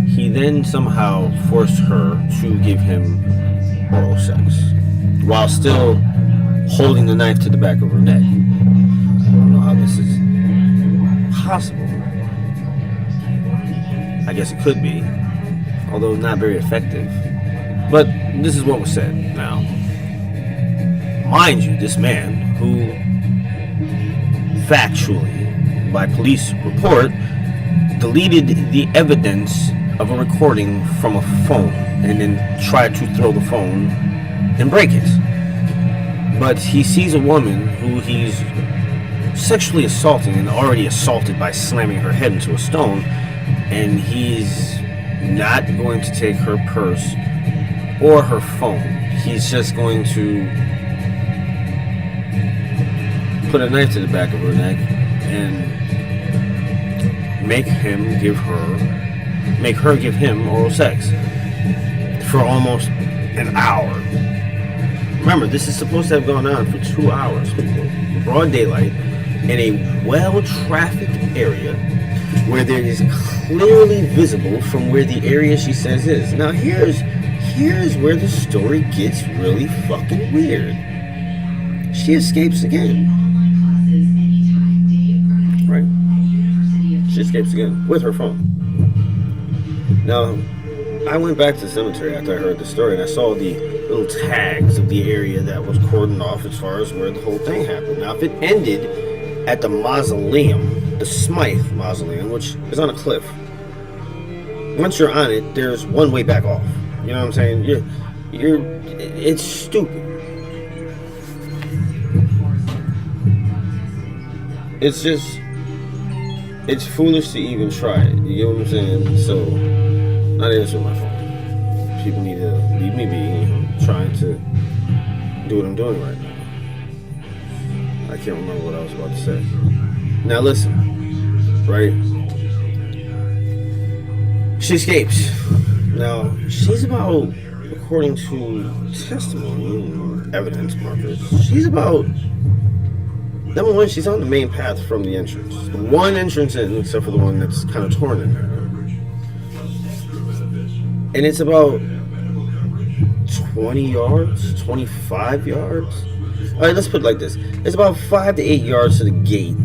he then somehow forced her to give him oral sex while still holding the knife to the back of her neck. I don't know how this is possible. I guess it could be, although not very effective. But this is what was said. Now, mind you, this man, who factually, by police report, deleted the evidence of a recording from a phone and then tried to throw the phone and break it. But he sees a woman who he's sexually assaulting and already assaulted by slamming her head into a stone, and he's not going to take her purse or her phone. He's just going to put a knife to the back of her neck and make her give him oral sex for almost an hour. Remember, this is supposed to have gone on for 2 hours, people. Broad daylight, in a well-trafficked area where there is clearly visible from where the area she says is. Now, here's where the story gets really fucking weird. She escapes again. Right? She escapes again with her phone. Now, I went back to the cemetery after I heard the story, and I saw the little tags of the area that was cordoned off as far as where the whole thing happened. Now, if it ended at the mausoleum, the Smythe Mausoleum, which is on a cliff, once you're on it, there's one way back off. You know what I'm saying? It's stupid. It's just, it's foolish to even try it. You know what I'm saying? So, not answering my phone. People need to leave me be. I'm trying to do what I'm doing right now. I can't remember what I was about to say. Now listen, right? She escapes. Now, she's about, according to testimony and evidence markers, she's about, number one, she's on the main path from the entrance. The one entrance in, except for the one that's kind of torn in there. And it's about 20 yards, 25 yards. All right, let's put it like this. It's about 5 to 8 yards to the gate.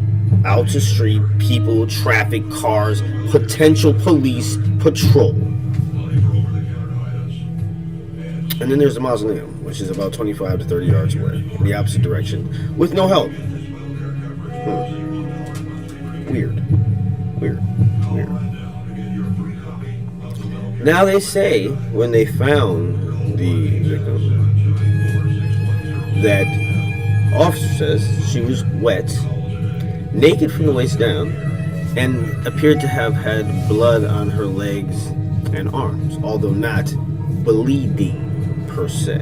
Out to street, people, traffic, cars, potential police patrol. And then there's the mausoleum, which is about 25 to 30 yards away, in the opposite direction, with no help. Weird. Now they say, when they found the victim, that officer says she was wet, naked from the waist down, and appeared to have had blood on her legs and arms, although not bleeding per se.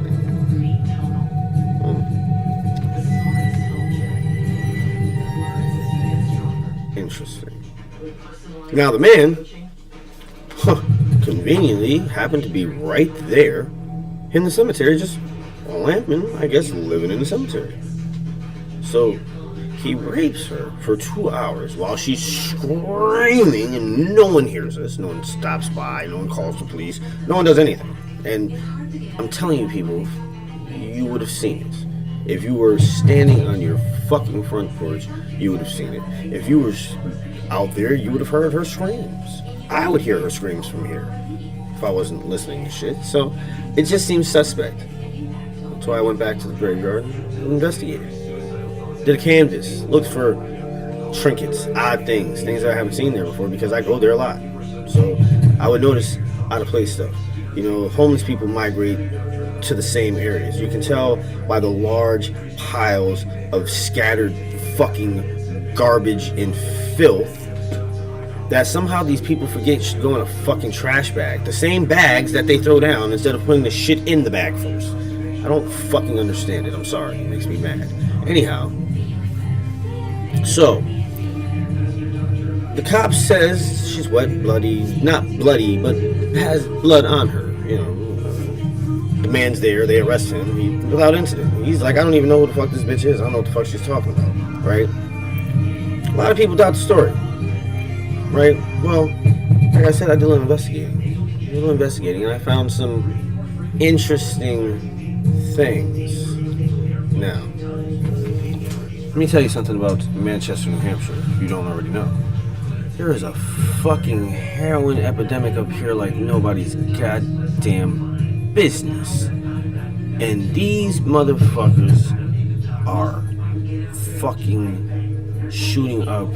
Interesting. Now the man, conveniently happened to be right there in the cemetery, just a lampman, I guess, living in the cemetery. So he rapes her for 2 hours while she's screaming, and no one hears us, no one stops by, no one calls the police, no one does anything. And I'm telling you, people, you would have seen it. If you were standing on your fucking front porch, you would have seen it. If you were out there, you would have heard her screams. I would hear her screams from here if I wasn't listening to shit. So it just seems suspect. That's why I went back to the graveyard and investigated. Did a canvas, looked for trinkets, odd things that I haven't seen there before, because I go there a lot. So I would notice out of place stuff. You know, homeless people migrate to the same areas. You can tell by the large piles of scattered fucking garbage and filth that somehow these people forget should go in a fucking trash bag. The same bags that they throw down instead of putting the shit in the bag first. I don't fucking understand it. I'm sorry. It makes me mad. Anyhow, so the cop says she's wet, bloody, not bloody, but has blood on her. You know, the man's there. They arrest him without incident. He's like, I don't even know who the fuck this bitch is. I don't know what the fuck she's talking about. Right? A lot of people doubt the story. Right? Well, like I said, I did a little investigating. And I found some interesting things. Now, let me tell you something about Manchester, New Hampshire, if you don't already know. There is a fucking heroin epidemic up here like nobody's goddamn business. And these motherfuckers are fucking shooting up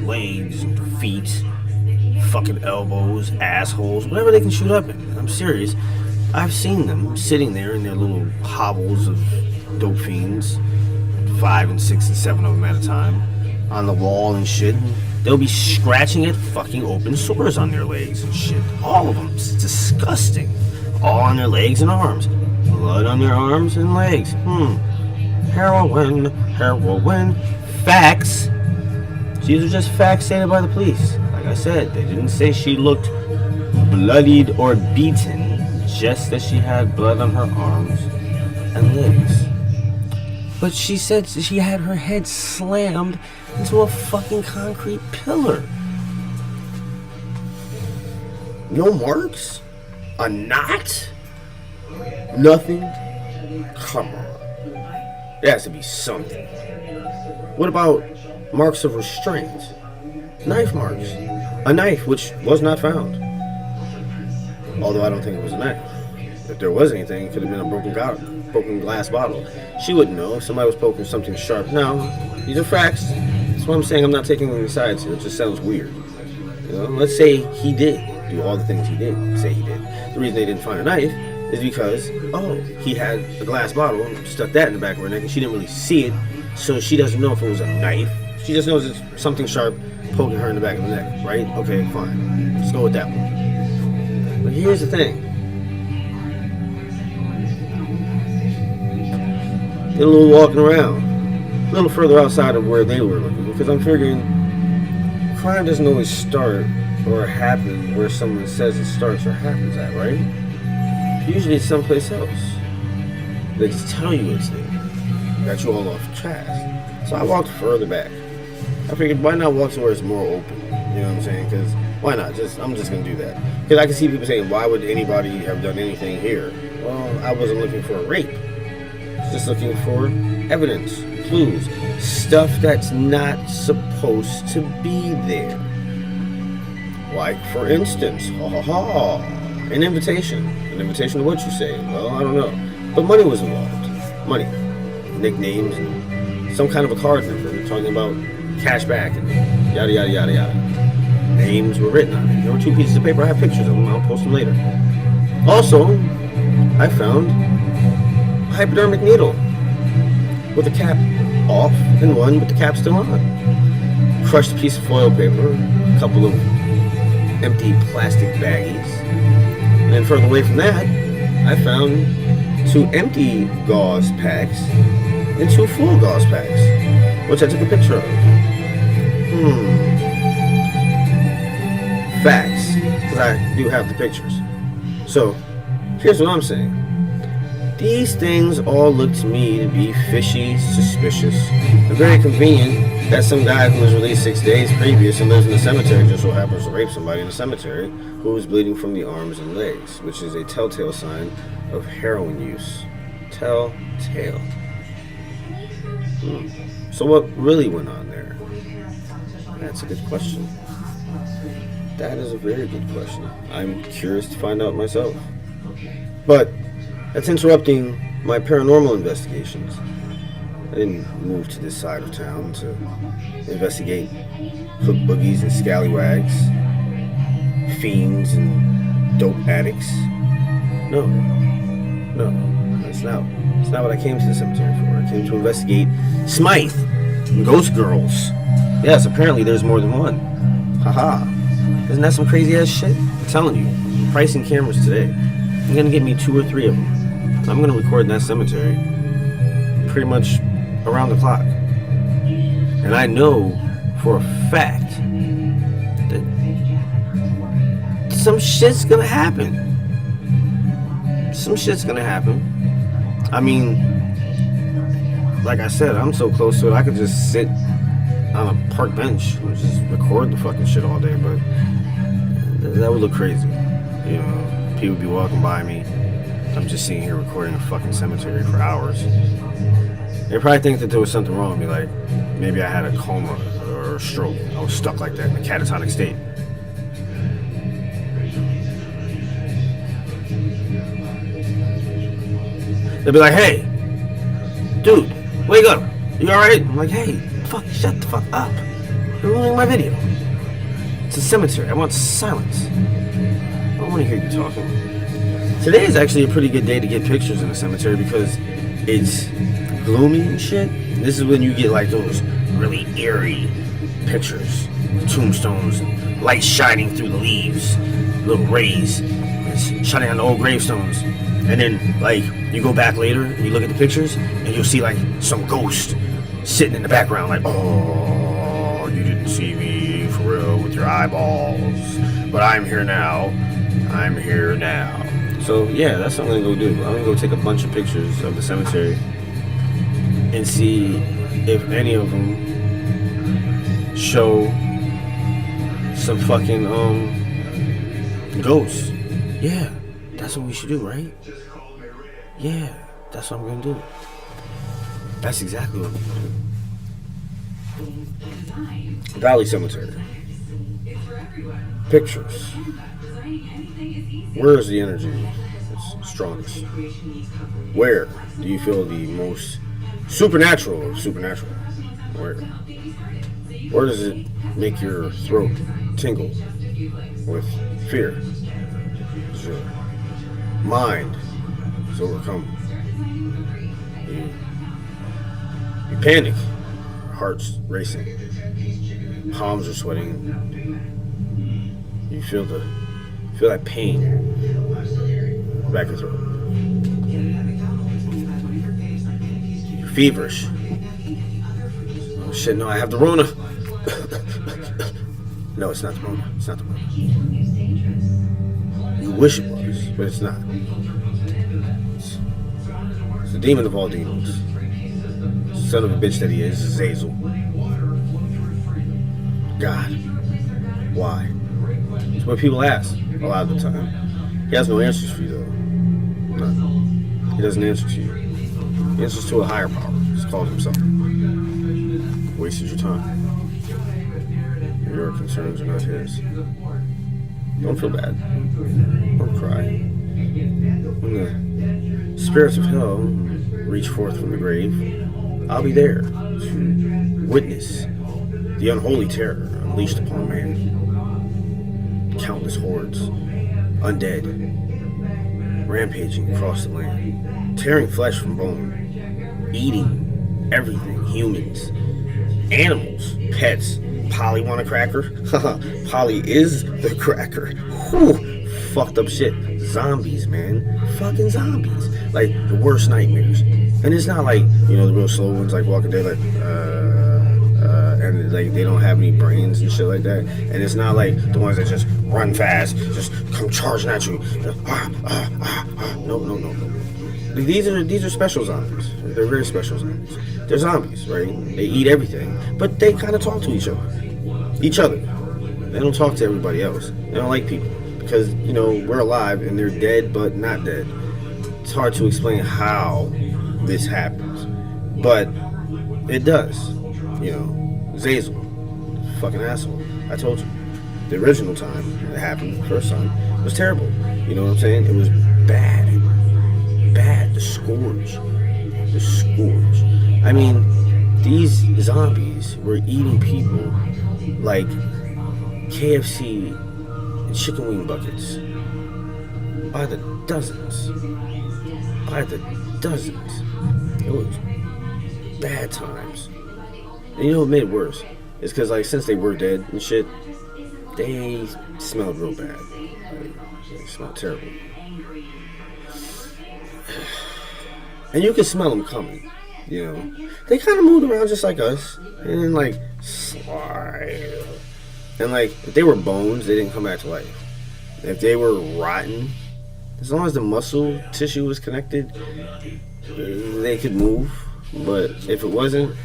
legs, feet, fucking elbows, assholes, whatever they can shoot up in. I'm serious. I've seen them sitting there in their little hovels of dope fiends, 5 and 6 and 7 of them at a time, on the wall and shit. They'll be scratching at fucking open sores on their legs and shit. All of them. It's disgusting. All on their legs and arms. Blood on their arms and legs. Heroin. Facts. These are just facts stated by the police. Like I said, they didn't say she looked bloodied or beaten. Just that she had blood on her arms and legs. But she said she had her head slammed into a fucking concrete pillar. No marks? A knot? Nothing? Come on. There has to be something. What about marks of restraint? Knife marks. A knife which was not found. Although I don't think it was a knife. If there was anything, it could have been a broken glass bottle. She wouldn't know if somebody was poking something sharp. Now, these are facts. That's what I'm saying. I'm not taking any sides here. It just sounds weird. You know, let's say he did do all the things he did. Say he did. The reason they didn't find a knife is because, he had a glass bottle and stuck that in the back of her neck, and she didn't really see it, so she doesn't know if it was a knife. She just knows it's something sharp poking her in the back of the neck, right? Okay, fine. Let's go with that one. But here's the thing. Did a little walking around, a little further outside of where they were looking, because I'm figuring crime doesn't always start or happen where someone says it starts or happens at, right? Usually it's someplace else. They just tell you it's there. Got you all off track. So I walked further back. I figured, why not walk somewhere it's more open? You know what I'm saying? Because why not? I'm just going to do that. Because I can see people saying, why would anybody have done anything here? Well, I wasn't looking for a rape. Just looking for evidence, clues, stuff that's not supposed to be there. Like, for instance, an invitation. An invitation to what you say? Well, I don't know. But money was involved. Money. Nicknames and some kind of a card number talking about cash back and yada, yada, yada, yada. Names were written on it. There were 2 pieces of paper. I have pictures of them. I'll post them later. Also, I found a hypodermic needle with the cap off and one with the cap still on. Crushed piece of foil paper, a couple of empty plastic baggies. And then further away from that, I found 2 empty gauze packs and 2 full gauze packs, which I took a picture of. Facts, because I do have the pictures. So, here's what I'm saying. These things all look to me to be fishy, suspicious, and very convenient that some guy who was released 6 days previous and lives in the cemetery just so happens to rape somebody in the cemetery who is bleeding from the arms and legs, which is a telltale sign of heroin use. Telltale. So what really went on there? That's a good question. That is a very good question. I'm curious to find out myself. But that's interrupting my paranormal investigations. I didn't move to this side of town to investigate hook boogies and scallywags, fiends and dope addicts. No, that's not what I came to the cemetery for. I came to investigate Smythe and ghost girls. Yes, apparently there's more than one. Haha. Isn't that some crazy ass shit? I'm telling you, I'm pricing cameras today. I'm gonna get me 2 or 3 of them. I'm gonna record in that cemetery pretty much around the clock. And I know for a fact that some shit's gonna happen. Some shit's gonna happen. I mean, like I said, I'm so close to it, I could just sit on a park bench and just record the fucking shit all day, but that would look crazy. You know, people would be walking by me. I'm just sitting here recording a fucking cemetery for hours. They probably think that there was something wrong with me, like maybe I had a coma or a stroke. I was stuck like that in a catatonic state. They'd be like, hey, dude, wake up. You alright? I'm like, hey, fuck, shut the fuck up. You're ruining my video. It's a cemetery. I want silence. I don't want to hear you talking. Today is actually a pretty good day to get pictures in the cemetery because it's gloomy and shit, this is when you get like those really eerie pictures, tombstones, light shining through the leaves, little rays, it's shining on the old gravestones. And then like you go back later and you look at the pictures and you'll see like some ghost sitting in the background like, oh, you didn't see me for real with your eyeballs, but I'm here now. I'm here now. So yeah, that's what I'm gonna go do. I'm gonna go take a bunch of pictures of the cemetery and see if any of them show some fucking ghosts. Yeah, that's what we should do, right? Yeah, that's what I'm gonna do. That's exactly what I'm gonna do. Valley Cemetery. Pictures. Where is the energy strongest? Where do you feel the most supernatural of supernatural? Where does it make your throat tingle with fear? Does your mind is overcome? You panic, your heart's racing, palms are sweating. You feel that pain back of your throat. You're feverish. Oh shit, no, I have the Rona. No, it's not the Rona. It's not the Rona. You wish it was, but it's not. It's the demon of all demons. Son of a bitch that he is, Zazel. God. Why? It's what people ask a lot of the time. He has no answers for you, though. None. He doesn't answer to you. He answers to a higher power. It's called himself. Wasted your time. Your concerns are not his. Don't feel bad. Don't cry. When the spirits of hell reach forth from the grave, I'll be there to witness the unholy terror unleashed upon man. Countless hordes, undead, rampaging across the land, tearing flesh from bone, eating everything, humans, animals, pets. Polly want a cracker? Polly is the cracker. Whew, fucked up shit. Zombies, man. Fucking zombies. Like the worst nightmares. And it's not like, you know, the real slow ones like Walking Dead, like, and like they don't have any brains and shit like that. And it's not like the ones that just run fast, just come charging at you. No. These are special zombies. They're very special zombies. They're zombies, right? They eat everything, but they kind of talk to each other. They don't talk to everybody else. They don't like people because, you know, we're alive and they're dead but not dead. It's hard to explain how this happens, but it does. You know, Zazel, fucking asshole. I told you. The original time it happened, the first time, was terrible. You know what I'm saying? It was bad. The scourge. I mean, these zombies were eating people like KFC and chicken wing buckets by the dozens. It was bad times. And you know what made it worse? It's because, like, since they were dead and shit, they smelled real bad. They smelled terrible. And you can smell them coming, you know. They kind of moved around just like us. And then, like, slide. And, like, if they were bones, they didn't come back to life. If they were rotten, as long as the muscle tissue was connected, they could move. But if it wasn't,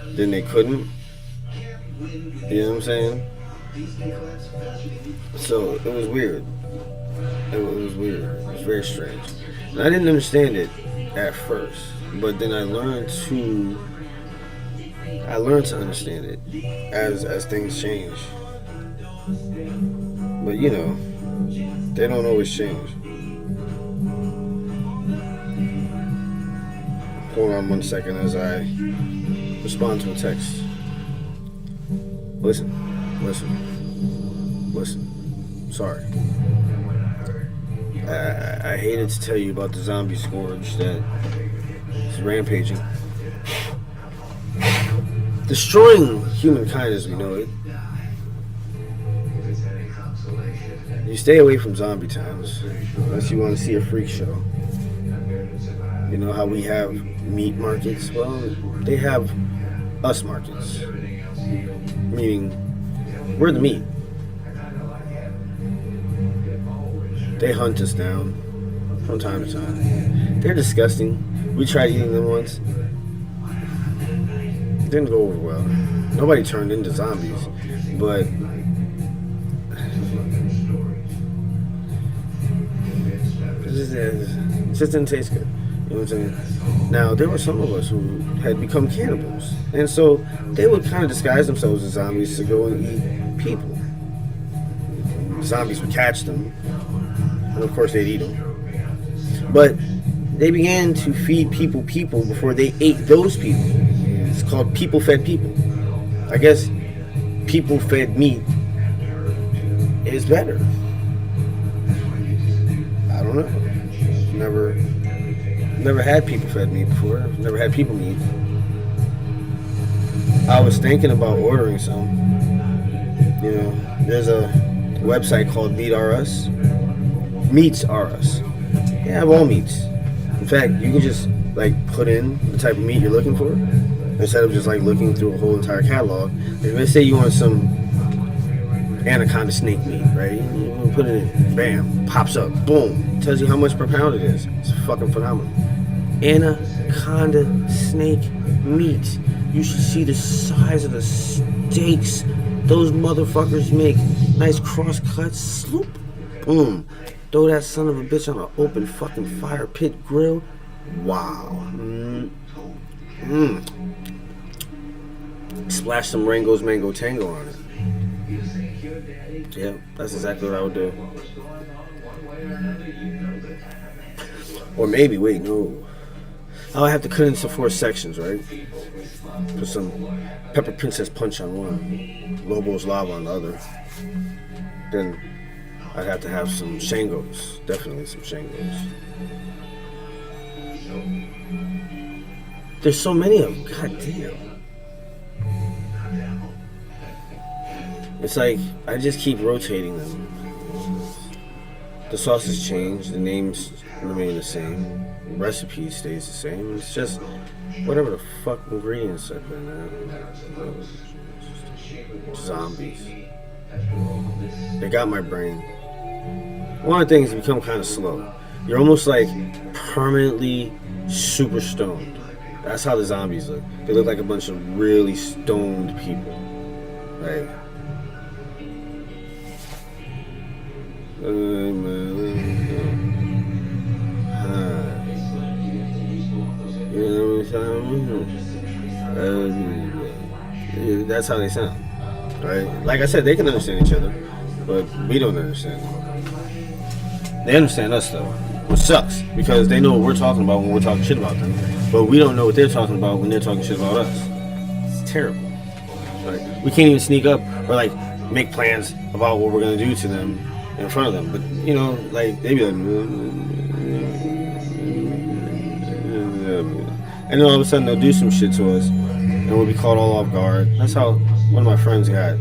then they couldn't. You know what I'm saying? So, it was weird. It was weird. It was very strange. And I didn't understand it at first, but then I learned to understand it as things change. But you know, they don't always change. Hold on 1 second as I respond to a text. Listen. Sorry. I hated to tell you about the zombie scourge that is rampaging. destroying humankind as we know it. You stay away from zombie towns unless you want to see a freak show. You know how we have meat markets? Well, they have us markets. Meaning, we're the meat. They hunt us down from time to time. They're disgusting. We tried eating them once. It didn't go over well. Nobody turned into zombies, but it just didn't taste good. You know what I'm saying? Now, there were some of us who had become cannibals. And so they would kind of disguise themselves as zombies to go and eat people. Zombies would catch them. And of course, they'd eat them. But they began to feed people before they ate those people. It's called people-fed people. I guess people-fed meat is better. I don't know. Never had people-fed meat before. Never had people meat. I was thinking about ordering some. You know, there's a website called Meat R Us. Meats R Us. They have all meats. In fact, you can just like put in the type of meat you're looking for instead of just like looking through a whole entire catalog. Like, let's say you want some anaconda snake meat, right? You put it in, bam, pops up, boom, tells you how much per pound it is. It's fucking phenomenal. Anaconda snake meat. You should see the size of the steaks those motherfuckers make. Nice cross cuts, sloop, boom. Throw that son of a bitch on an open fucking fire pit grill. Wow. Splash some Rango's Mango Tango on it. Yeah, that's exactly what I would do. Or maybe, wait, no. I would have to cut into 4 sections, right? Put some Pepper Princess Punch on one, Lobo's Lava on the other. Then I'd have to have some Shangos. Definitely some Shangos. There's so many of them. God damn. It's like I just keep rotating them. The sauces change. The names remain the same. The recipe stays the same. It's just whatever the fuck ingredients I put in there. Zombies. They got my brain. One of the things become kind of slow. You're almost like permanently super stoned. That's how the zombies look. They look like a bunch of really stoned people. Like, that's how they sound, right? Like I said, they can understand each other, but we don't understand them. They understand us though, which sucks because they know what we're talking about when we're talking shit about them, but we don't know what they're talking about when they're talking shit about us. It's terrible. Like, we can't even sneak up or like make plans about what we're gonna do to them in front of them, but you know, like they be like, and then all of a sudden they'll do some shit to us, and we'll be caught all off guard. That's how one of my friends got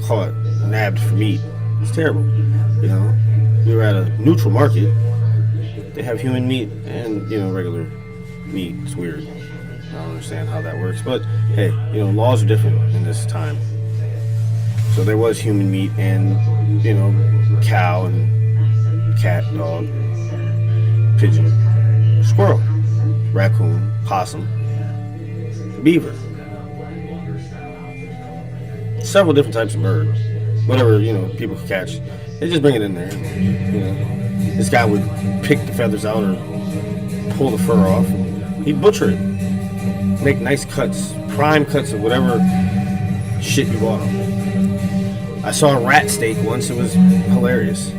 caught, nabbed for meat. It's terrible, you know. We were at a neutral market. They have human meat and regular meat. It's weird. I don't understand how that works, but hey, laws are different in this time. So there was human meat and cow and cat, dog, pigeon, squirrel, raccoon, possum, beaver, several different types of birds. Whatever people could catch, they just bring it in there. This guy would pick the feathers out or pull the fur off. He'd butcher it, make nice cuts, prime cuts of whatever shit you bought him. I saw a rat steak once. It was hilarious.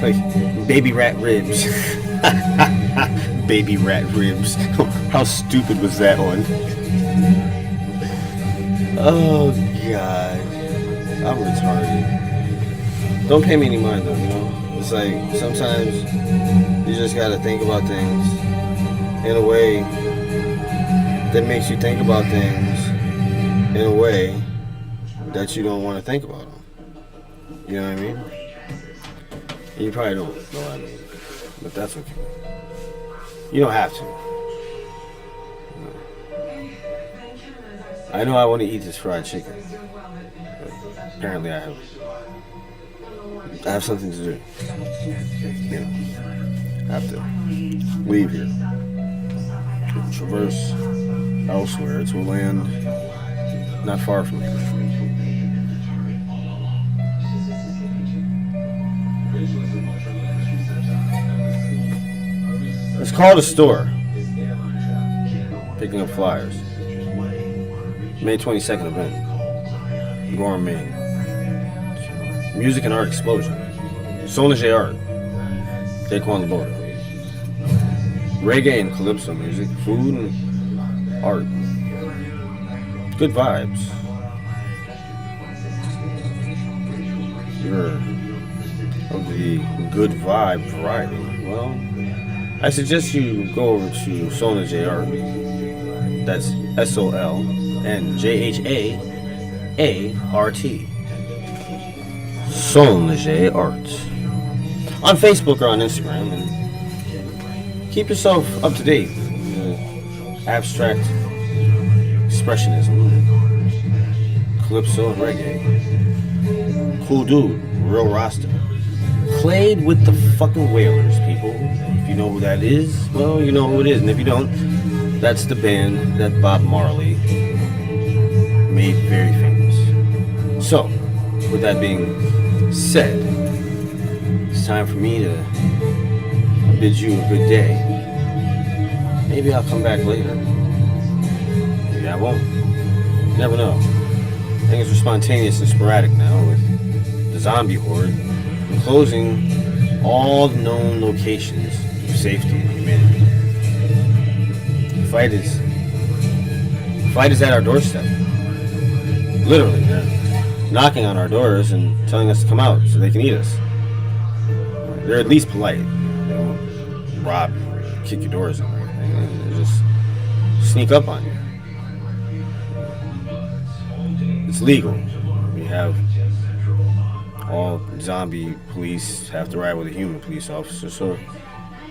Like baby rat ribs. Baby rat ribs. How stupid was that one? Oh god, I'm retarded. Don't pay me any mind though. It's like sometimes you just gotta think about things in a way that makes you think about things in a way that you don't want to think about them. You know what I mean? You probably don't know what I mean, but that's okay. You don't have to. I know I want to eat this fried chicken. But apparently I have something to do. You know, I have to leave here. Traverse elsewhere to a land not far from here. It's called a store. Picking up flyers. May 22nd event. Gourmet. Music and art explosion. Sonage art. Daquan Laborda. Reggae and calypso music. Food and art. Good vibes. You're of the good vibe variety. Well, I suggest you go over to Sonage Art. That's SOLNJHAART. Sonage Art. On Facebook or on Instagram. And keep yourself up to date. Abstract expressionism. Calypso and reggae. Cool dude. Real Rasta. Played with the fucking Wailers, people. If you know who that is, well, you know who it is. And if you don't, that's the band that Bob Marley made very famous. So, with that being said, it's time for me to bid you a good day. Maybe I'll come back later. Maybe I won't. You never know. Things are spontaneous and sporadic now with the zombie horde closing all the known locations of safety and humanity. The fight is at our doorstep. Literally, they're knocking on our doors and telling us to come out so they can eat us. They're at least polite. They don't rob you or kick your doors in or anything. They just sneak up on you. It's legal. We have all zombie police have to ride with a human police officer, so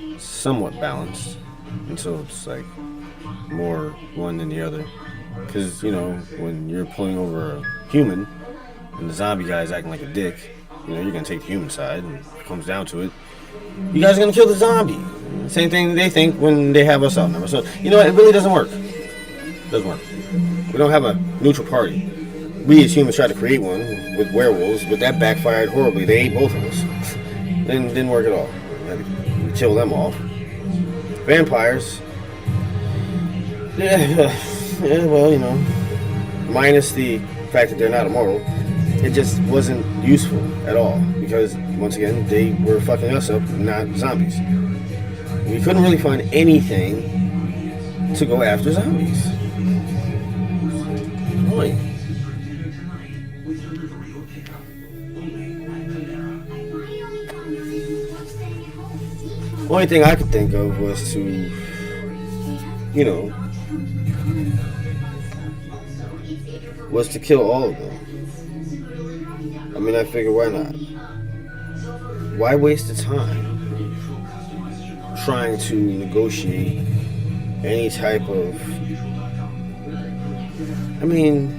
it's somewhat balanced until it's like more one than the other. Because, you know, when you're pulling over a human and the zombie guy's acting like a dick, you know, you're going to take the human side, and if it comes down to it, you guys are going to kill the zombie. Same thing they think when they have us outnumbered. So, you know what, it really doesn't work. It doesn't work. We don't have a neutral party. We as humans tried to create one with werewolves, but that backfired horribly. They ate both of us. Didn't work at all. We had to kill them off. Vampires. Yeah, well, you know, minus the fact that they're not immortal, it just wasn't useful at all. Because, once again, they were fucking us up, not zombies. We couldn't really find anything to go after zombies. Annoying. Only thing I could think of was to, you know, was to kill all of them. I mean, I figured, why not? Why waste the time trying to negotiate any type of, I mean,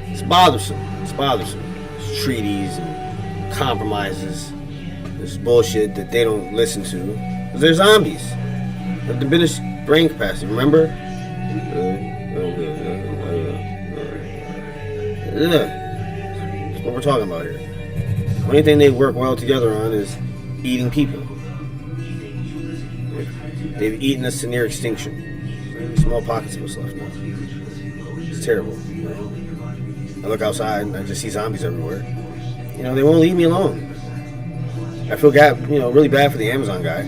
it's bothersome. It's bothersome. It's treaties and compromises. This bullshit that they don't listen to. Because they're zombies. They have diminished brain capacity, remember? That's what we're talking about here. The only thing they work well together on is eating people. They've eaten us to near extinction. Small pockets of us left now. It's terrible. I look outside and I just see zombies everywhere. You know, they won't leave me alone. I feel really bad for the Amazon guy.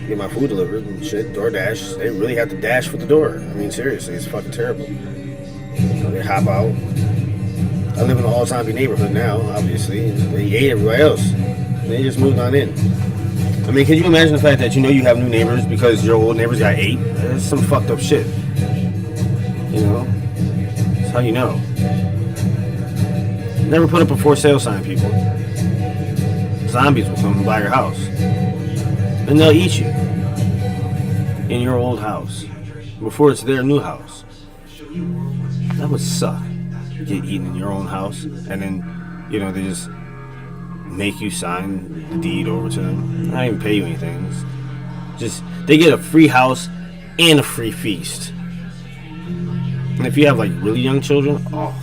Get my food delivered and shit, DoorDash. They really have to dash for the door. I mean, seriously, it's fucking terrible. You know, they hop out. I live in an all-zombie neighborhood now, obviously. They ate everybody else. They just moved on in. I mean, can you imagine the fact that you know you have new neighbors because your old neighbors got ate? That's some fucked up shit. You know? That's how you know. Never put up a for sale sign, people. Zombies will come and buy your house. And they'll eat you. In your old house. Before it's their new house. That would suck. Get eaten in your own house. And then, you know, they just make you sign the deed over to them. Not even pay you anything. Just, they get a free house and a free feast. And if you have, like, really young children, oh,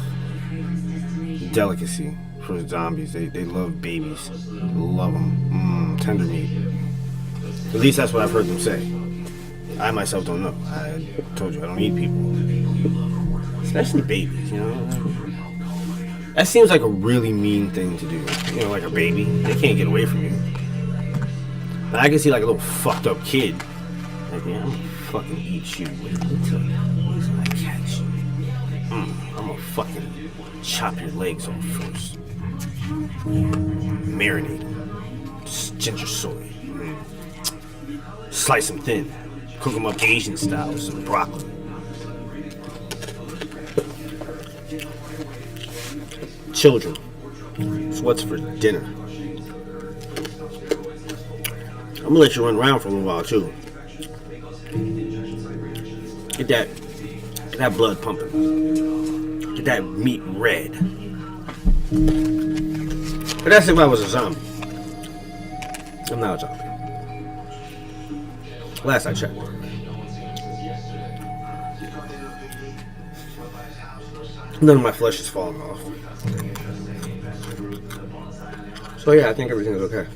delicacy for zombies. They love babies. Love them. Tender meat. At least that's what I've heard them say. I myself don't know. I told you I don't eat people. Especially babies, you know? That seems like a really mean thing to do. You know, like a baby. They can't get away from you. And I can see like a little fucked up kid. Like, yeah, I'm gonna fucking eat you. Wait until I catch you. I'm gonna fucking chop your legs off first. Marinate them. Just ginger soy. Slice them thin. Cook them up Asian style with some broccoli. Children. So what's for dinner? I'm gonna let you run around for a little while too. Get that blood pumping. Get that meat red. But that's if I was a zombie. I'm not a zombie. Last I checked. None of my flesh is falling off. So yeah, I think everything is okay.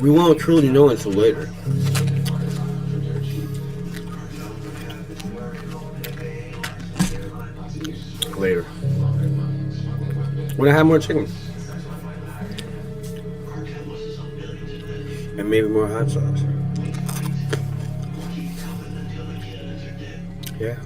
We won't truly know until later. Later. When I have more chicken. And maybe more hot sauce. Yeah.